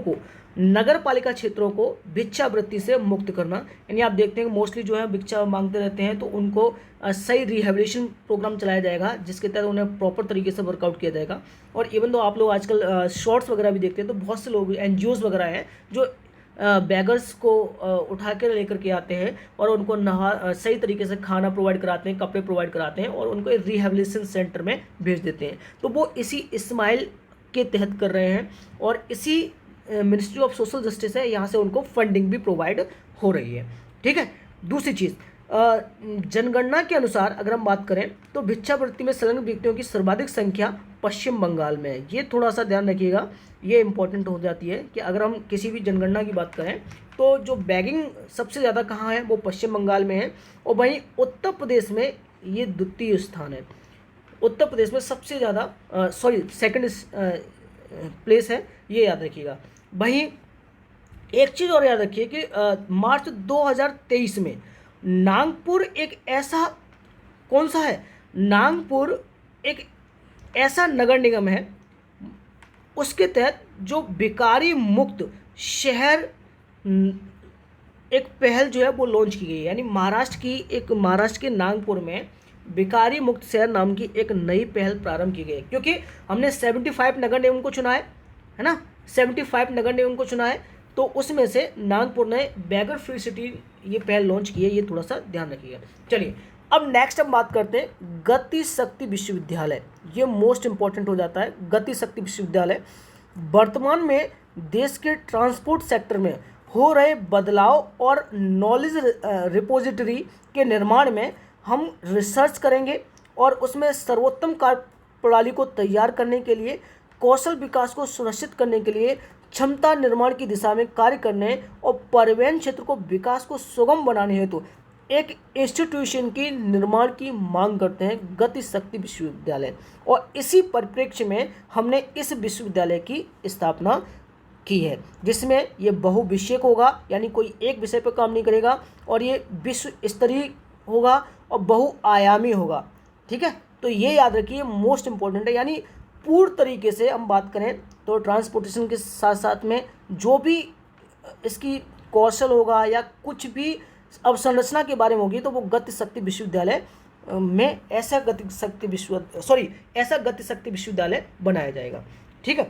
को, नगर पालिका क्षेत्रों को भिक्षावृत्ति से मुक्त करना। यानी आप देखते हैं मोस्टली जो है भिक्षा मांगते रहते हैं, तो उनको सही रिहेबिलिटेशन प्रोग्राम चलाया जाएगा, जिसके तहत उन्हें प्रॉपर तरीके से वर्कआउट किया जाएगा। और इवन तो आप लोग आजकल शॉर्ट्स वगैरह भी देखते हैं, तो बहुत से लोग NGOs वगैरह हैं जो बैगर्स को उठा कर लेकर के आते हैं और उनको सही तरीके से खाना प्रोवाइड कराते हैं, कपड़े प्रोवाइड कराते हैं और उनको रिहेबिलिटेशन सेंटर में भेज देते हैं। तो वो इसी स्माइल के तहत कर रहे हैं और इसी मिनिस्ट्री ऑफ सोशल जस्टिस है, यहाँ से उनको फंडिंग भी प्रोवाइड हो रही है। ठीक है। दूसरी चीज़, जनगणना के अनुसार अगर हम बात करें तो भिक्षावृत्ति में संलग्न व्यक्तियों की सर्वाधिक संख्या पश्चिम बंगाल में है। ये थोड़ा सा ध्यान रखिएगा, ये इंपॉर्टेंट हो जाती है कि अगर हम किसी भी जनगणना की बात करें तो जो बैगिंग सबसे ज़्यादा कहाँ है, वो पश्चिम बंगाल में है। और वहीं उत्तर प्रदेश में ये द्वितीय स्थान है। उत्तर प्रदेश में सबसे ज़्यादा सेकंड प्लेस है, ये याद रखिएगा। वहीं एक चीज़ और याद रखिए कि मार्च 2023 में नागपुर एक ऐसा, कौन सा है, नागपुर एक ऐसा नगर निगम है, उसके तहत जो भिखारी मुक्त शहर एक पहल जो है वो लॉन्च की गई है। यानी महाराष्ट्र के नागपुर में भिखारी मुक्त शहर नाम की एक नई पहल प्रारंभ की गई है, क्योंकि हमने 75 नगर निगम को चुना है ना, 75 नगर निगम को चुना है, तो उसमें से नागपुर ने बैगर फ्री सिटी ये पहल लॉन्च की है, ये थोड़ा सा ध्यान रखिएगा। चलिए अब नेक्स्ट हम बात करते हैं गति शक्ति विश्वविद्यालय। ये मोस्ट इंपॉर्टेंट हो जाता है। गति शक्ति विश्वविद्यालय वर्तमान में देश के ट्रांसपोर्ट सेक्टर में हो रहे बदलाव और नॉलेज रिपोजिटरी के निर्माण में हम रिसर्च करेंगे और उसमें सर्वोत्तम कार्य प्रणाली को तैयार करने के लिए, कौशल विकास को सुनिश्चित करने के लिए, क्षमता निर्माण की दिशा में कार्य करने और परिवहन क्षेत्र को विकास को सुगम बनाने हेतु एक इंस्टीट्यूशन की निर्माण की मांग करते हैं गति शक्ति विश्वविद्यालय। और इसी परिप्रेक्ष्य में हमने इस विश्वविद्यालय की स्थापना की है, जिसमें ये बहुविषयक होगा, यानी कोई एक विषय पर काम नहीं करेगा, और ये विश्व स्तरीय होगा और बहुआयामी होगा। ठीक है, तो ये याद रखिए, मोस्ट इंपॉर्टेंट है। यानी पूर्ण तरीके से हम बात करें तो ट्रांसपोर्टेशन के साथ साथ में जो भी इसकी कौशल होगा या कुछ भी अवसंरचना के बारे में होगी, तो वो गति शक्ति विश्वविद्यालय में ऐसा गति शक्ति विश्वविद्यालय बनाया जाएगा। ठीक है।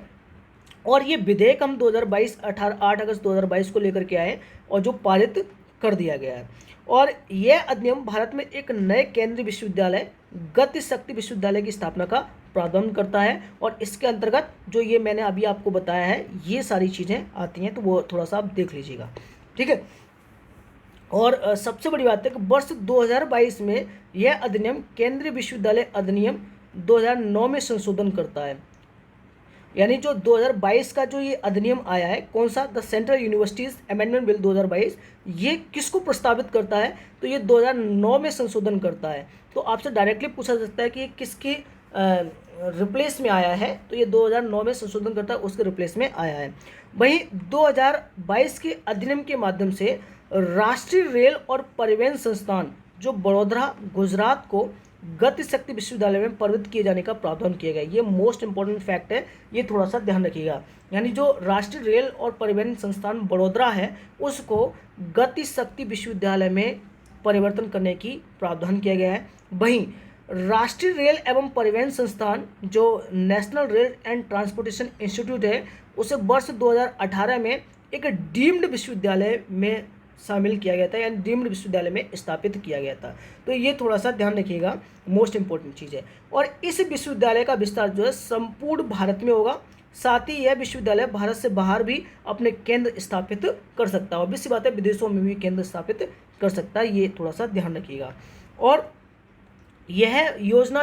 और ये विधेयक हम 8 अगस्त 2022 को लेकर के आए और जो पारित कर दिया गया है। और यह अधिनियम भारत में एक नए केंद्रीय विश्वविद्यालय गति शक्ति विश्वविद्यालय की स्थापना का प्रावधान करता है। और इसके अंतर्गत जो ये मैंने अभी आपको बताया है, ये सारी चीज़ें आती हैं, तो वो थोड़ा सा आप देख लीजिएगा। ठीक है। और सबसे बड़ी बात है कि वर्ष 2022 में यह अधिनियम केंद्रीय विश्वविद्यालय अधिनियम 2009 में संशोधन करता है। यानी जो 2022 का जो ये अधिनियम आया है, कौन सा, the central universities amendment bill 2022, ये किसको प्रस्तावित करता है, तो ये 2009 में संशोधन करता है। तो आपसे डायरेक्टली पूछा जा सकता है कि ये किसके रिप्लेस में आया है, तो ये 2009 में संशोधन करता है, उसके रिप्लेस में आया है। वहीं 2022 के अधिनियम के माध्यम से राष्ट्रीय रेल और परिवहन संस्थान जो बड़ौदा गुजरात को गति शक्ति विश्वविद्यालय में परिवर्तित किए जाने का प्रावधान किया गया। ये मोस्ट इंपॉर्टेंट फैक्ट है, ये थोड़ा सा ध्यान रखिएगा। यानी जो राष्ट्रीय रेल और परिवहन संस्थान बड़ौदा है, उसको गति शक्ति विश्वविद्यालय में परिवर्तन करने की प्रावधान किया गया है। वहीं राष्ट्रीय रेल एवं परिवहन संस्थान जो national rail and transportation institute है, उसे वर्ष 2018 में एक डीम्ड विश्वविद्यालय में शामिल किया गया था, यानी डीम्ड विश्वविद्यालय में स्थापित किया गया था। तो ये थोड़ा सा ध्यान रखिएगा, मोस्ट इंपॉर्टेंट चीज़ है। और इस विश्वविद्यालय का विस्तार जो है संपूर्ण भारत में होगा। साथ ही यह विश्वविद्यालय भारत से बाहर भी अपने केंद्र स्थापित कर सकता है, और ऑब्वियस सी बात है विदेशों में भी केंद्र स्थापित कर सकता है, ये थोड़ा सा ध्यान रखिएगा। और यह योजना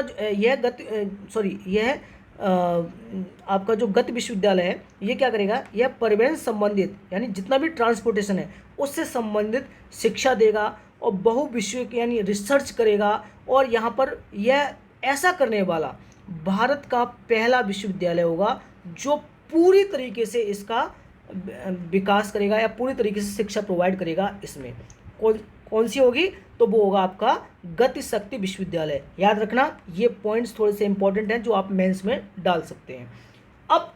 आपका जो गति विश्वविद्यालय है, ये क्या करेगा, यह परिवहन संबंधित, यानी जितना भी ट्रांसपोर्टेशन है उससे संबंधित शिक्षा देगा और बहुविषयक यानी रिसर्च करेगा। और यहाँ पर यह ऐसा करने वाला भारत का पहला विश्वविद्यालय होगा जो पूरी तरीके से इसका विकास करेगा या पूरी तरीके से शिक्षा प्रोवाइड करेगा। इसमें कौन सी होगी, तो वो होगा आपका गति शक्ति विश्वविद्यालय। याद रखना, ये पॉइंट्स थोड़े से इंपॉर्टेंट हैं जो आप मेंस में डाल सकते हैं। अब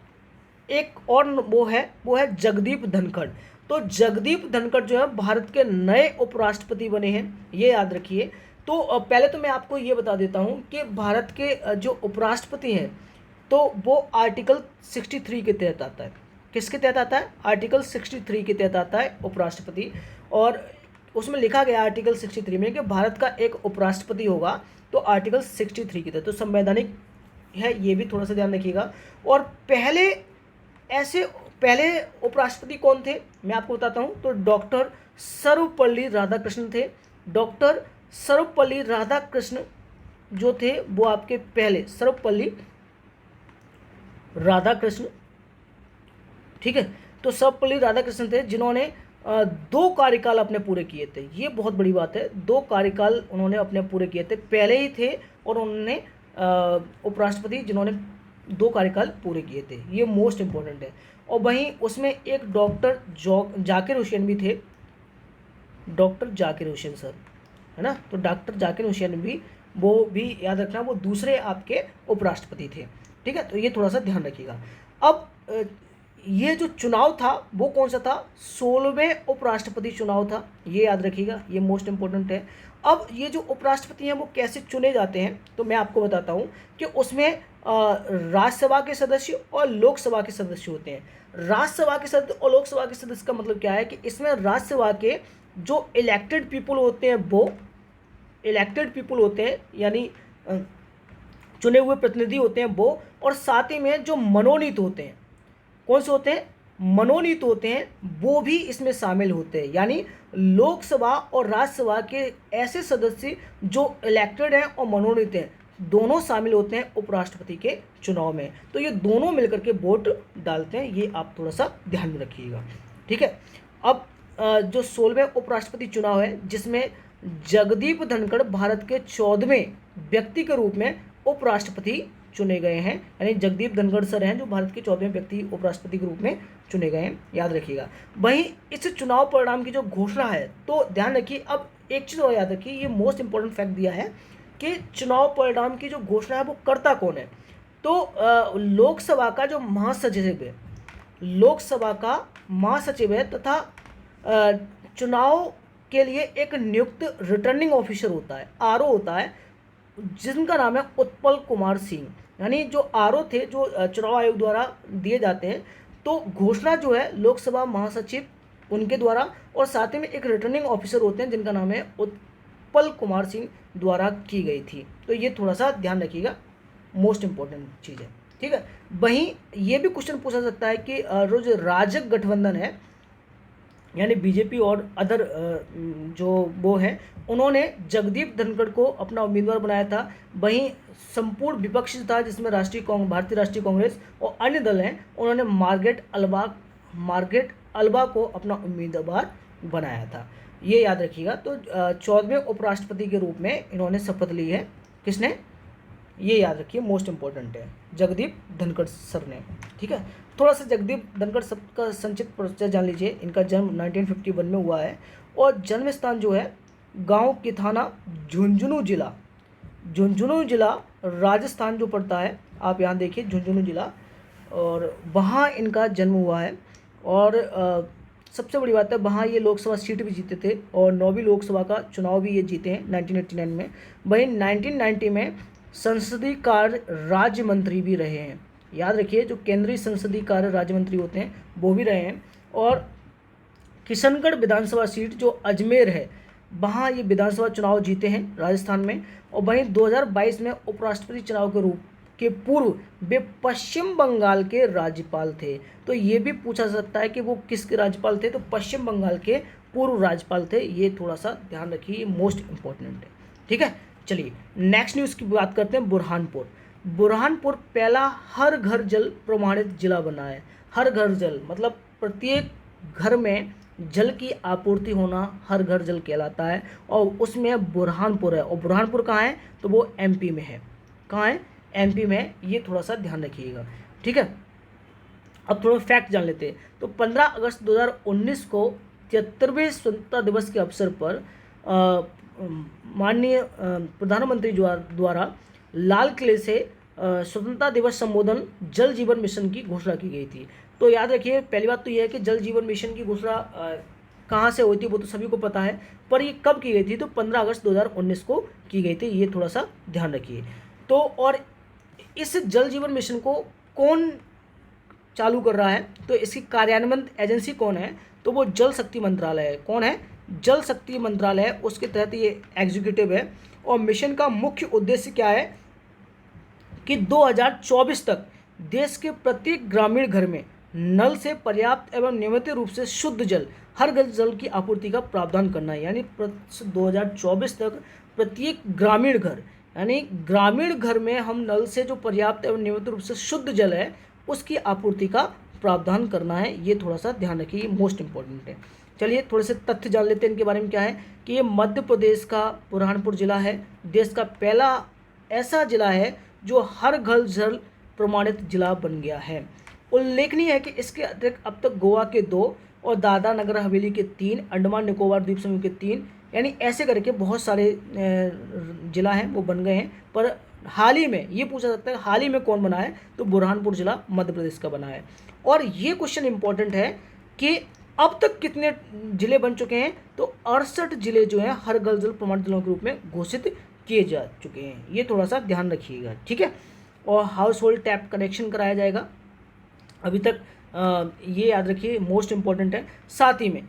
एक और वो है जगदीप धनखड़। तो जगदीप धनखड़ जो है भारत के नए उपराष्ट्रपति बने हैं, ये याद रखिए। तो पहले तो मैं आपको ये बता देता हूँ कि भारत के जो उपराष्ट्रपति हैं तो वो आर्टिकल 63 के तहत आता है। किसके तहत आता है? आर्टिकल 63 के तहत आता है उपराष्ट्रपति। और उसमें लिखा गया आर्टिकल 63 में कि भारत का एक उपराष्ट्रपति होगा, तो आर्टिकल 63 के तहत, तो संवैधानिक है, ये भी थोड़ा सा ध्यान रखिएगा। और पहले उपराष्ट्रपति कौन थे मैं आपको बताता हूँ। तो डॉक्टर सर्वपल्ली राधाकृष्णन थे। डॉक्टर सर्वपल्ली राधाकृष्ण जो थे वो आपके पहले सर्वपल्ली राधाकृष्ण, ठीक है। तो सर्वपल्ली राधाकृष्णन थे जिन्होंने 2 कार्यकाल अपने पूरे किए थे। ये बहुत बड़ी बात है, 2 कार्यकाल उन्होंने अपने पूरे किए थे, पहले ही थे और उन्होंने उपराष्ट्रपति जिन्होंने 2 कार्यकाल पूरे किए थे, ये मोस्ट इम्पोर्टेंट है। और वहीं उसमें एक डॉक्टर जाकिर हुसैन भी थे, डॉक्टर जाकिर हुसैन सर, है ना। तो डॉक्टर जाकिर हुसैन भी, वो भी याद रखना, वो दूसरे आपके उपराष्ट्रपति थे, ठीक है। तो ये थोड़ा सा ध्यान रखिएगा। अब ये जो चुनाव था वो कौन सा था? 16वें उपराष्ट्रपति चुनाव था, ये याद रखिएगा, ये मोस्ट इंपॉर्टेंट है। अब ये जो उपराष्ट्रपति हैं वो कैसे चुने जाते हैं तो मैं आपको बताता हूँ कि उसमें राज्यसभा के सदस्य और लोकसभा के सदस्य होते हैं। राज्यसभा के सदस्य और लोकसभा के सदस्य का मतलब क्या है कि इसमें राज्यसभा के जो इलेक्टेड पीपल होते हैं, वो इलेक्टेड पीपल होते हैं, यानी चुने हुए प्रतिनिधि होते हैं वो, और साथ ही में जो मनोनीत होते हैं, कौन से होते हैं? मनोनीत होते हैं, वो भी इसमें शामिल होते हैं। यानी लोकसभा और राज्यसभा के ऐसे सदस्य जो इलेक्टेड हैं और मनोनीत हैं, दोनों शामिल होते हैं उपराष्ट्रपति के चुनाव में। तो ये दोनों मिलकर के वोट डालते हैं, ये आप थोड़ा सा ध्यान में रखिएगा, ठीक है। अब जो 16वें उपराष्ट्रपति चुनाव है जिसमें जगदीप धनखड़ भारत के 14वें व्यक्ति के रूप में उपराष्ट्रपति चुने गए हैं, यानी जगदीप धनखड़ सर हैं जो भारत के 14वें व्यक्ति उपराष्ट्रपति के रूप में चुने गए हैं, याद रखिएगा। वहीं इस चुनाव परिणाम की जो घोषणा है, तो ध्यान रखिए, अब एक चीज़ और याद रखिए, ये मोस्ट इंपॉर्टेंट फैक्ट दिया है कि चुनाव परिणाम की जो घोषणा है वो करता कौन है। तो लोकसभा का जो महासचिव है, लोकसभा का महासचिव है, तथा चुनाव के लिए एक नियुक्त रिटर्निंग ऑफिसर होता है, आरओ होता है, जिनका नाम है उत्पल कुमार सिंह। यानी जो आरओ थे, जो चुनाव आयोग द्वारा दिए जाते हैं, तो घोषणा जो है लोकसभा महासचिव उनके द्वारा, और साथ ही में एक रिटर्निंग ऑफिसर होते हैं जिनका नाम है उत्पल कुमार सिंह द्वारा की गई थी। तो ये थोड़ा सा ध्यान रखिएगा, मोस्ट इंपॉर्टेंट चीज़ है, ठीक है। वहीं ये भी क्वेश्चन पूछा सकता है कि जो राजग गठबंधन है, यानी बीजेपी और अदर जो वो है, उन्होंने जगदीप धनखड़ को अपना उम्मीदवार बनाया था। वहीं संपूर्ण विपक्ष था जिसमें भारतीय राष्ट्रीय कांग्रेस और अन्य दल हैं, उन्होंने मार्गरेट अल्बा को अपना उम्मीदवार बनाया था, ये याद रखिएगा। तो 14वें उपराष्ट्रपति के रूप में इन्होंने शपथ ली है, किसने? ये याद रखिए, मोस्ट इंपॉर्टेंट है, जगदीप धनखड़ सर ने, ठीक है। थोड़ा सा जगदीप धनखड़ सब का संक्षिप्त परिचय जान लीजिए। इनका जन्म 1951 में हुआ है और जन्म स्थान जो है गांव किथाना, झुंझुनू जिला राजस्थान जो पड़ता है, आप यहाँ देखिए झुंझुनू जिला, और वहाँ इनका जन्म हुआ है। और सबसे बड़ी बात है, वहाँ ये लोकसभा सीट भी जीते थे और 9वीं लोकसभा का चुनाव भी ये जीते हैं 1989 में। वहीं 1990 में संसदीय कार्य राज्य मंत्री भी रहे हैं, याद रखिए, जो केंद्रीय संसदीय कार्य राज्य मंत्री होते हैं वो भी रहे हैं। और किशनगढ़ विधानसभा सीट जो अजमेर है, वहाँ ये विधानसभा चुनाव जीते हैं राजस्थान में। और वहीं 2022 में उपराष्ट्रपति चुनाव के पूर्व वे पश्चिम बंगाल के राज्यपाल थे। तो ये भी पूछा सकता है कि वो किसके राज्यपाल थे, तो पश्चिम बंगाल के पूर्व राज्यपाल थे, ये थोड़ा सा ध्यान रखिए, ये मोस्ट इंपॉर्टेंट है, ठीक है। चलिए नेक्स्ट न्यूज़ की बात करते हैं। बुरहानपुर पहला हर घर जल प्रमाणित जिला बना है। हर घर जल मतलब प्रत्येक घर में जल की आपूर्ति होना हर घर जल कहलाता है, और उसमें बुरहानपुर है। और बुरहानपुर कहाँ है, तो वो एमपी में है। कहाँ है? एमपी में, ये थोड़ा सा ध्यान रखिएगा, ठीक है। अब थोड़ा फैक्ट जान लेते हैं। तो 15 अगस्त 2019 को 73वें स्वतंत्रता दिवस के अवसर पर माननीय प्रधानमंत्री द्वारा लाल किले से स्वतंत्रता दिवस संबोधन जल जीवन मिशन की घोषणा की गई थी। तो याद रखिए, पहली बात तो यह है कि जल जीवन मिशन की घोषणा कहाँ से हुई थी वो तो सभी को पता है, पर ये कब की गई थी, तो 15 अगस्त 2019 को की गई थी, ये थोड़ा सा ध्यान रखिए। तो और इस जल जीवन मिशन को कौन चालू कर रहा है, तो इसकी कार्यान्वयन एजेंसी कौन है, तो वो जल शक्ति मंत्रालय है। कौन है, जल शक्ति मंत्रालय है, उसके तहत ये एग्जीक्यूटिव है। और मिशन का मुख्य उद्देश्य क्या है कि 2024 तक देश के प्रत्येक ग्रामीण घर में नल से पर्याप्त एवं नियमित रूप से शुद्ध जल, हर घर जल की आपूर्ति का प्रावधान करना है। यानी 2024 तक प्रत्येक ग्रामीण घर, यानी ग्रामीण घर में हम नल से जो पर्याप्त एवं नियमित रूप से शुद्ध जल है उसकी आपूर्ति का प्रावधान करना है। ये थोड़ा सा ध्यान रखिए, ये मोस्ट इंपॉर्टेंट है। चलिए थोड़े से तथ्य जान लेते हैं इनके बारे में। क्या है कि ये मध्य प्रदेश का बुरहानपुर जिला है, देश का पहला ऐसा जिला है जो हर घर जल प्रमाणित जिला बन गया है। उल्लेखनीय है कि इसके अतिरिक्त अब तक गोवा के 2 और दादरा नगर हवेली के 3, अंडमान निकोबार द्वीप समूह के 3, यानी ऐसे करके बहुत सारे जिला हैं वो बन गए हैं। पर हाल ही में ये पूछा सकता है हाल ही में कौन बना है, तो बुरहानपुर जिला मध्य प्रदेश का बना है। और ये क्वेश्चन इंपॉर्टेंट है कि अब तक कितने जिले बन चुके हैं, तो 68 जिले जो हैं हर घर जल प्रमाणित जिलों के रूप में घोषित किए जा चुके हैं। ये थोड़ा सा ध्यान रखिएगा, ठीक है। और हाउस होल्ड टैप कनेक्शन कराया जाएगा अभी तक, ये याद रखिए, मोस्ट इम्पॉर्टेंट है। साथ ही में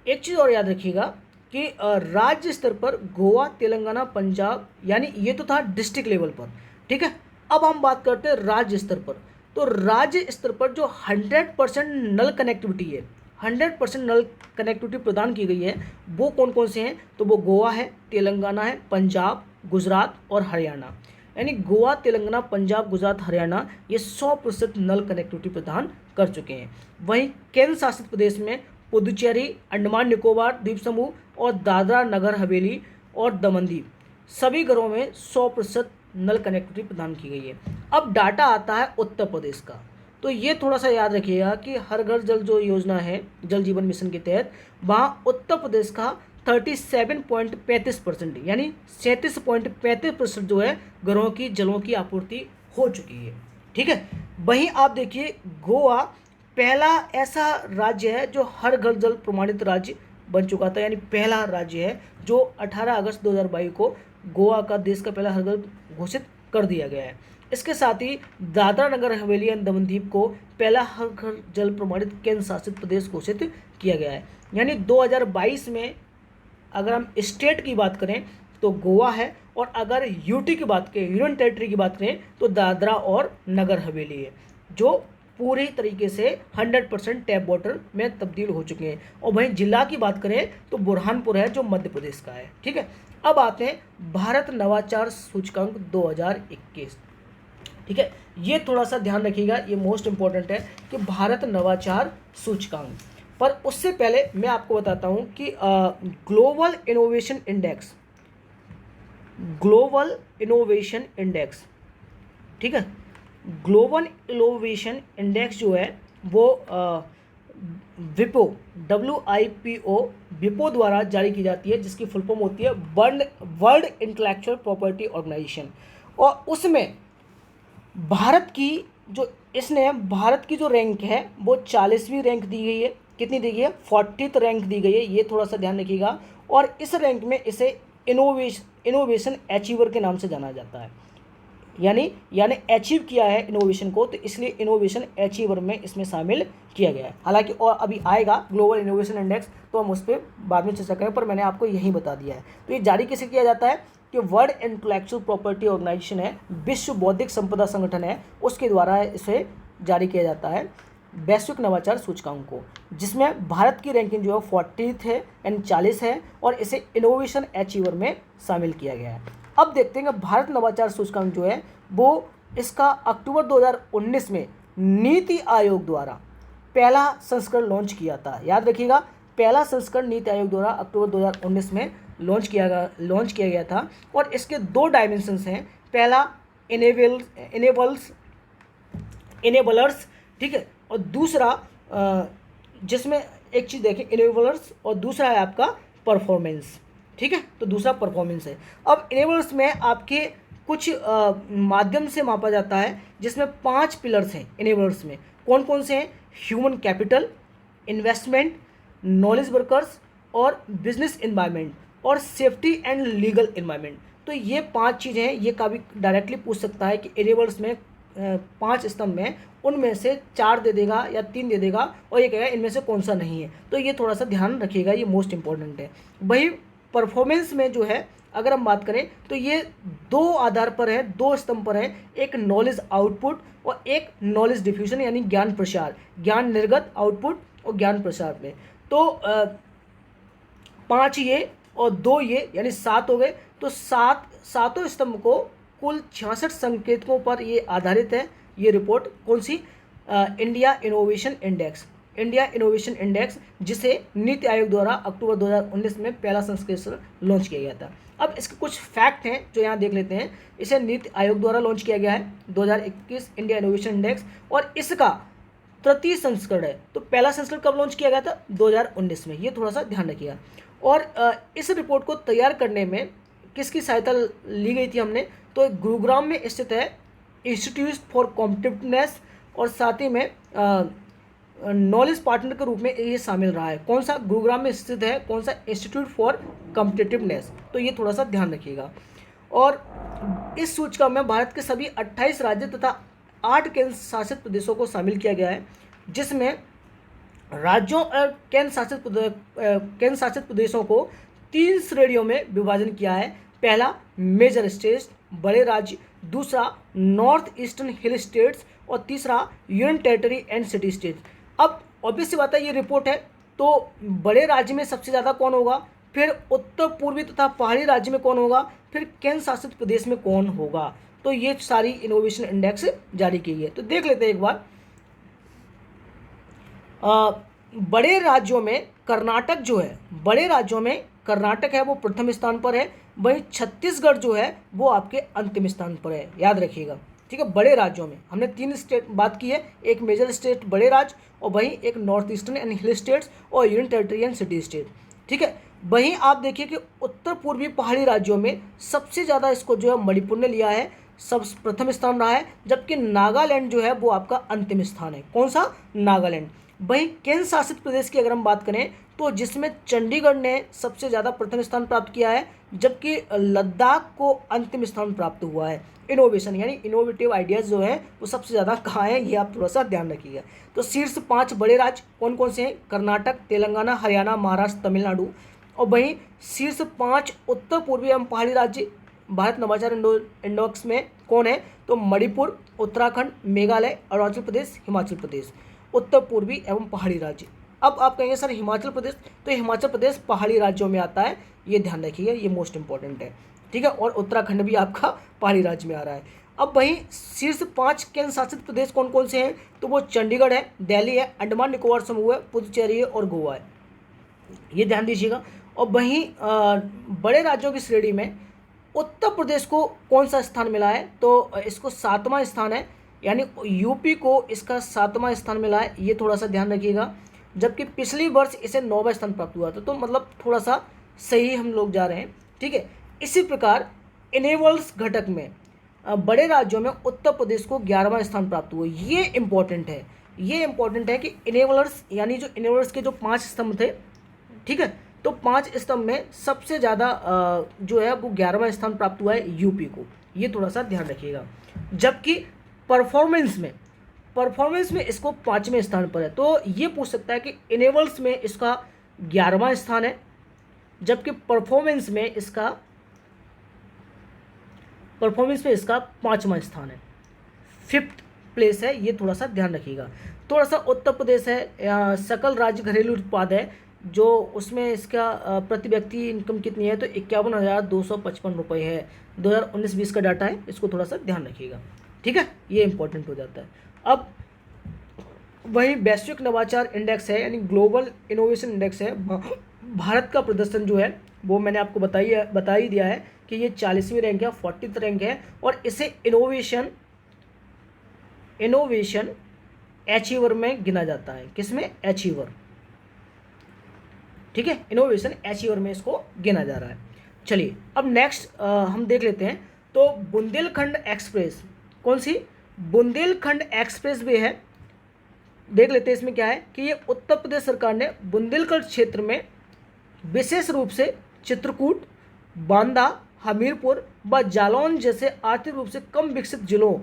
एक चीज़ और याद रखिएगा कि राज्य स्तर पर गोवा, तेलंगाना, पंजाब, यानी ये तो था डिस्ट्रिक्ट लेवल पर, ठीक है। अब हम बात करते हैं राज्य स्तर पर। तो राज्य स्तर पर जो 100% नल कनेक्टिविटी है, 100% नल कनेक्टिविटी प्रदान की गई है, वो कौन कौन से हैं, तो वो गोवा है, तेलंगाना है, पंजाब, गुजरात और हरियाणा। यानी गोवा, तेलंगाना, पंजाब, गुजरात, हरियाणा ये 100% नल कनेक्टिविटी प्रदान कर चुके हैं। वहीं केंद्र शासित प्रदेश में पुदुचेरी, अंडमान निकोबार द्वीप समूह और दादरा नगर हवेली और दमन दीव सभी घरों में 100% नल कनेक्टिविटी प्रदान की गई है। अब डाटा आता है उत्तर प्रदेश का, तो ये थोड़ा सा याद रखिएगा कि हर घर जल जो योजना है जल जीवन मिशन के तहत, वहाँ उत्तर प्रदेश का 37.35% यानी 37.35% जो है घरों की जलों की आपूर्ति हो चुकी है, ठीक है। वहीं आप देखिए गोवा पहला ऐसा राज्य है जो हर घर जल प्रमाणित राज्य बन चुका था, यानी पहला राज्य है जो 18 अगस्त 2022 को गोवा का देश का पहला हर घर घोषित कर दिया गया है। इसके साथ ही दादरा नगर हवेली एंड दमन दीव को पहला हर घर जल प्रमाणित केंद्र शासित प्रदेश घोषित किया गया है। यानी 2022 में अगर हम स्टेट की बात करें तो गोवा है, और अगर यूटी की बात करें, यूनियन टेरिटरी की बात करें, तो दादरा और नगर हवेली है जो पूरी तरीके से 100% टैप वाटर में तब्दील हो चुके हैं। और वहीं जिला की बात करें तो बुरहानपुर है जो मध्य प्रदेश का है, ठीक है। अब आते हैं भारत नवाचार सूचकांक 2021, ठीक है। ये थोड़ा सा ध्यान रखिएगा, ये मोस्ट इंपॉर्टेंट है कि भारत नवाचार सूचकांक। पर उससे पहले मैं आपको बताता हूं कि global innovation index, global innovation index, ठीक है, ग्लोबल इनोवेशन इंडेक्स जो है वो विपो, WIPO विपो द्वारा जारी की जाती है, जिसकी फुल फॉर्म होती है वर्ल्ड इंटेलेक्चुअल प्रॉपर्टी ऑर्गेनाइजेशन। और उसमें भारत की भारत की जो रैंक है वो 40वीं रैंक दी गई है। कितनी दी गई है, 40th रैंक दी गई है, ये थोड़ा सा ध्यान रखिएगा। और इस रैंक में इसे इनोवेशन अचीवर के नाम से जाना जाता है, यानी अचीव किया है इनोवेशन को, तो इसलिए इनोवेशन अचीवर में इसमें शामिल किया गया है। हालांकि और अभी आएगा ग्लोबल इनोवेशन इंडेक्स, तो हम उस पर बाद में चर्चा करें, पर मैंने आपको यही बता दिया है। तो ये जारी किसे किया जाता है कि वर्ल्ड इंटेलेक्चुअल प्रॉपर्टी ऑर्गेनाइजेशन है, विश्व बौद्धिक संपदा संगठन है, उसके द्वारा इसे जारी किया जाता है वैश्विक नवाचार सूचकांक को, जिसमें भारत की रैंकिंग जो है 40th है, यानी 40 है, और इसे इनोवेशन अचीवर में शामिल किया गया है। अब देखते हैं कि भारत नवाचार सूचकांक जो है वो इसका अक्टूबर 2019 में नीति आयोग द्वारा पहला संस्करण लॉन्च किया था। याद रखिएगा, पहला संस्करण नीति आयोग द्वारा अक्टूबर 2019 में लॉन्च किया गया था। और इसके 2 डायमेंशंस हैं, पहला इनेबलर्स, ठीक है, और दूसरा जिसमें एक चीज़ देखें इनेबलर्स, और दूसरा है आपका परफॉर्मेंस, ठीक है। तो दूसरा परफॉर्मेंस है। अब इनेबलर्स में आपके कुछ माध्यम से मापा जाता है, जिसमें 5 पिलर्स हैं इनेबलर्स में। कौन कौन से हैं? Human capital, investment, knowledge workers और बिजनेस इन्वायरमेंट और सेफ्टी एंड लीगल इन्वायरमेंट। तो ये 5 चीज़ें हैं। ये कभी डायरेक्टली पूछ सकता है कि इनेबलर्स में 5 स्तंभ में उनमें से 4 दे देगा या 3 दे देगा और ये कहेगा इनमें से कौन सा नहीं है। तो ये थोड़ा सा ध्यान रखिएगा, ये मोस्ट इंपॉर्टेंट है। वही परफॉर्मेंस में जो है अगर हम बात करें तो ये 2 आधार पर है, 2 स्तंभ पर है, एक नॉलेज आउटपुट और एक नॉलेज डिफ्यूजन यानी ज्ञान प्रसार, ज्ञान निर्गत आउटपुट और ज्ञान प्रसार में। तो 5 ये और 2 ये यानी 7 हो गए। तो सातों स्तंभ को कुल 66 संकेतकों पर ये आधारित है। ये रिपोर्ट कौन सी? India innovation index, India innovation index, जिसे नीति आयोग द्वारा अक्टूबर 2019 में पहला संस्करण लॉन्च किया गया था। अब इसके कुछ फैक्ट हैं जो यहाँ देख लेते हैं। इसे नीति आयोग द्वारा लॉन्च किया गया है 2021 इंडिया इनोवेशन इंडेक्स, और इसका तृतीय संस्करण है। तो पहला संस्करण कब लॉन्च किया गया था? 2019 में। ये थोड़ा सा ध्यान रखिएगा। और इस रिपोर्ट को तैयार करने में किसकी सहायता ली गई थी हमने? तो गुरुग्राम में स्थित है इंस्टीट्यूट फॉर कॉम्पिटिटिवनेस, और साथ ही में नॉलेज पार्टनर के रूप में ये शामिल रहा है। कौन सा? गुरुग्राम में स्थित है कौन सा? Institute for competitiveness. तो ये थोड़ा सा ध्यान रखिएगा। और इस सूचकांक में भारत के सभी 28 राज्य तथा 8 केंद्र शासित प्रदेशों को शामिल किया गया है, जिसमें राज्यों और केंद्र शासित प्रदेशों को 3 श्रेणियों में विभाजन किया है। पहला मेजर स्टेट्स, बड़े राज्य, दूसरा नॉर्थ ईस्टर्न हिल स्टेट्स और तीसरा union territory and city states. अब ऑब्वियस सी बात है, ये रिपोर्ट है तो बड़े राज्य में सबसे ज़्यादा कौन होगा, फिर उत्तर पूर्वी तथा पहाड़ी राज्य में कौन होगा, फिर केंद्र शासित प्रदेश में कौन होगा। तो ये सारी इनोवेशन इंडेक्स जारी की है। तो देख लेते हैं एक बार। बड़े राज्यों में कर्नाटक जो है, बड़े राज्यों में कर्नाटक है वो प्रथम स्थान पर है। वहीं छत्तीसगढ़ जो है वो आपके अंतिम स्थान पर है, याद रखिएगा। ठीक है, बड़े राज्यों में हमने 3 स्टेट बात की है, एक मेजर स्टेट बड़े राज्य और वहीं एक north eastern and hill states और union territory and city state. ठीक है, वहीं आप देखिए कि उत्तर पूर्वी पहाड़ी राज्यों में सबसे ज़्यादा इसको जो है मणिपुर ने लिया है, सब प्रथम स्थान रहा है, जबकि नागालैंड जो है वो आपका अंतिम स्थान है। कौन सा? नागालैंड। वहीं केंद्र शासित प्रदेश की अगर हम बात करें तो जिसमें चंडीगढ़ ने सबसे ज़्यादा प्रथम स्थान प्राप्त किया है, जबकि लद्दाख को अंतिम स्थान प्राप्त हुआ है। इनोवेशन यानी इनोवेटिव आइडियाज़ जो हैं वो सबसे ज़्यादा कहाँ हैं, ये आप थोड़ा सा ध्यान रखिएगा। तो शीर्ष 5 बड़े राज्य कौन कौन से हैं? कर्नाटक, तेलंगाना, हरियाणा, महाराष्ट्र, तमिलनाडु। और वहीं शीर्ष 5 उत्तर पूर्वी एवं पहाड़ी राज्य भारत नवाचार इंडेक्स में कौन है? तो मणिपुर, उत्तराखंड, मेघालय, अरुणाचल प्रदेश, हिमाचल प्रदेश, उत्तर पूर्वी एवं पहाड़ी राज्य। अब आप कहेंगे सर हिमाचल प्रदेश, तो हिमाचल प्रदेश पहाड़ी राज्यों में आता है, ये ध्यान रखिएगा, ये मोस्ट इंपॉर्टेंट है। ठीक है, और उत्तराखंड भी आपका पहाड़ी राज्य में आ रहा है। अब वहीं शीर्ष 5 केंद्र शासित प्रदेश कौन कौन से हैं? तो वो चंडीगढ़ है, दिल्ली है, अंडमान निकोबार समूह है, पुदुचेरी है और गोवा है, ये ध्यान दीजिएगा। और वहीं बड़े राज्यों की श्रेणी में उत्तर प्रदेश को कौन सा स्थान मिला है? तो इसको 7वां स्थान है, यानी यूपी को इसका 7वां स्थान मिला है, ये थोड़ा सा ध्यान रखिएगा। जबकि पिछली वर्ष इसे 9वां स्थान प्राप्त हुआ था, तो मतलब थोड़ा सा सही हम लोग जा रहे हैं। ठीक है, इसी प्रकार इनेबल्स घटक में बड़े राज्यों में उत्तर प्रदेश को 11वां स्थान प्राप्त हुआ। ये इंपॉर्टेंट है, ये इंपॉर्टेंट है कि इनेबलर्स यानी जो इनेबलर्स के जो 5 स्तंभ थे, ठीक है, तो 5 स्तंभ में सबसे ज़्यादा जो है वो 11वां स्थान प्राप्त हुआ है यूपी को, ये थोड़ा सा ध्यान रखिएगा। जबकि परफॉर्मेंस में इसको 5वें स्थान पर है। तो ये पूछ सकता है कि इनेबल्स में इसका 11वां स्थान है, जबकि परफॉर्मेंस में इसका 5वां स्थान है, 5th प्लेस है, ये थोड़ा सा ध्यान रखिएगा। थोड़ा सा उत्तर प्रदेश है, सकल राज्य घरेलू उत्पाद है, जो उसमें इसका प्रति व्यक्ति इनकम कितनी है? तो 51,255 रुपये है, 2019-20 का डाटा है, इसको थोड़ा सा ध्यान रखिएगा। ठीक है, ये इंपॉर्टेंट हो जाता है। अब वही वैश्विक नवाचार इंडेक्स है, यानी ग्लोबल इनोवेशन इंडेक्स है। भारत का प्रदर्शन जो है वो मैंने आपको बता ही दिया है कि ये 40वीं रैंक है, 40th रैंक है, और इसे इनोवेशन अचीवर में गिना जाता है। किसमें? अचीवर। ठीक है, इनोवेशन अचीवर में इसको गिना जा रहा है। चलिए अब नेक्स्ट हम देख लेते हैं तो बुंदेलखंड एक्सप्रेस, कौन सी, बुंदेलखंड एक्सप्रेस वे है, देख लेते हैं इसमें क्या है कि ये उत्तर प्रदेश सरकार ने बुंदेलखंड क्षेत्र में विशेष रूप से चित्रकूट, बांदा, हमीरपुर व जालौन जैसे आर्थिक रूप से कम विकसित जिलों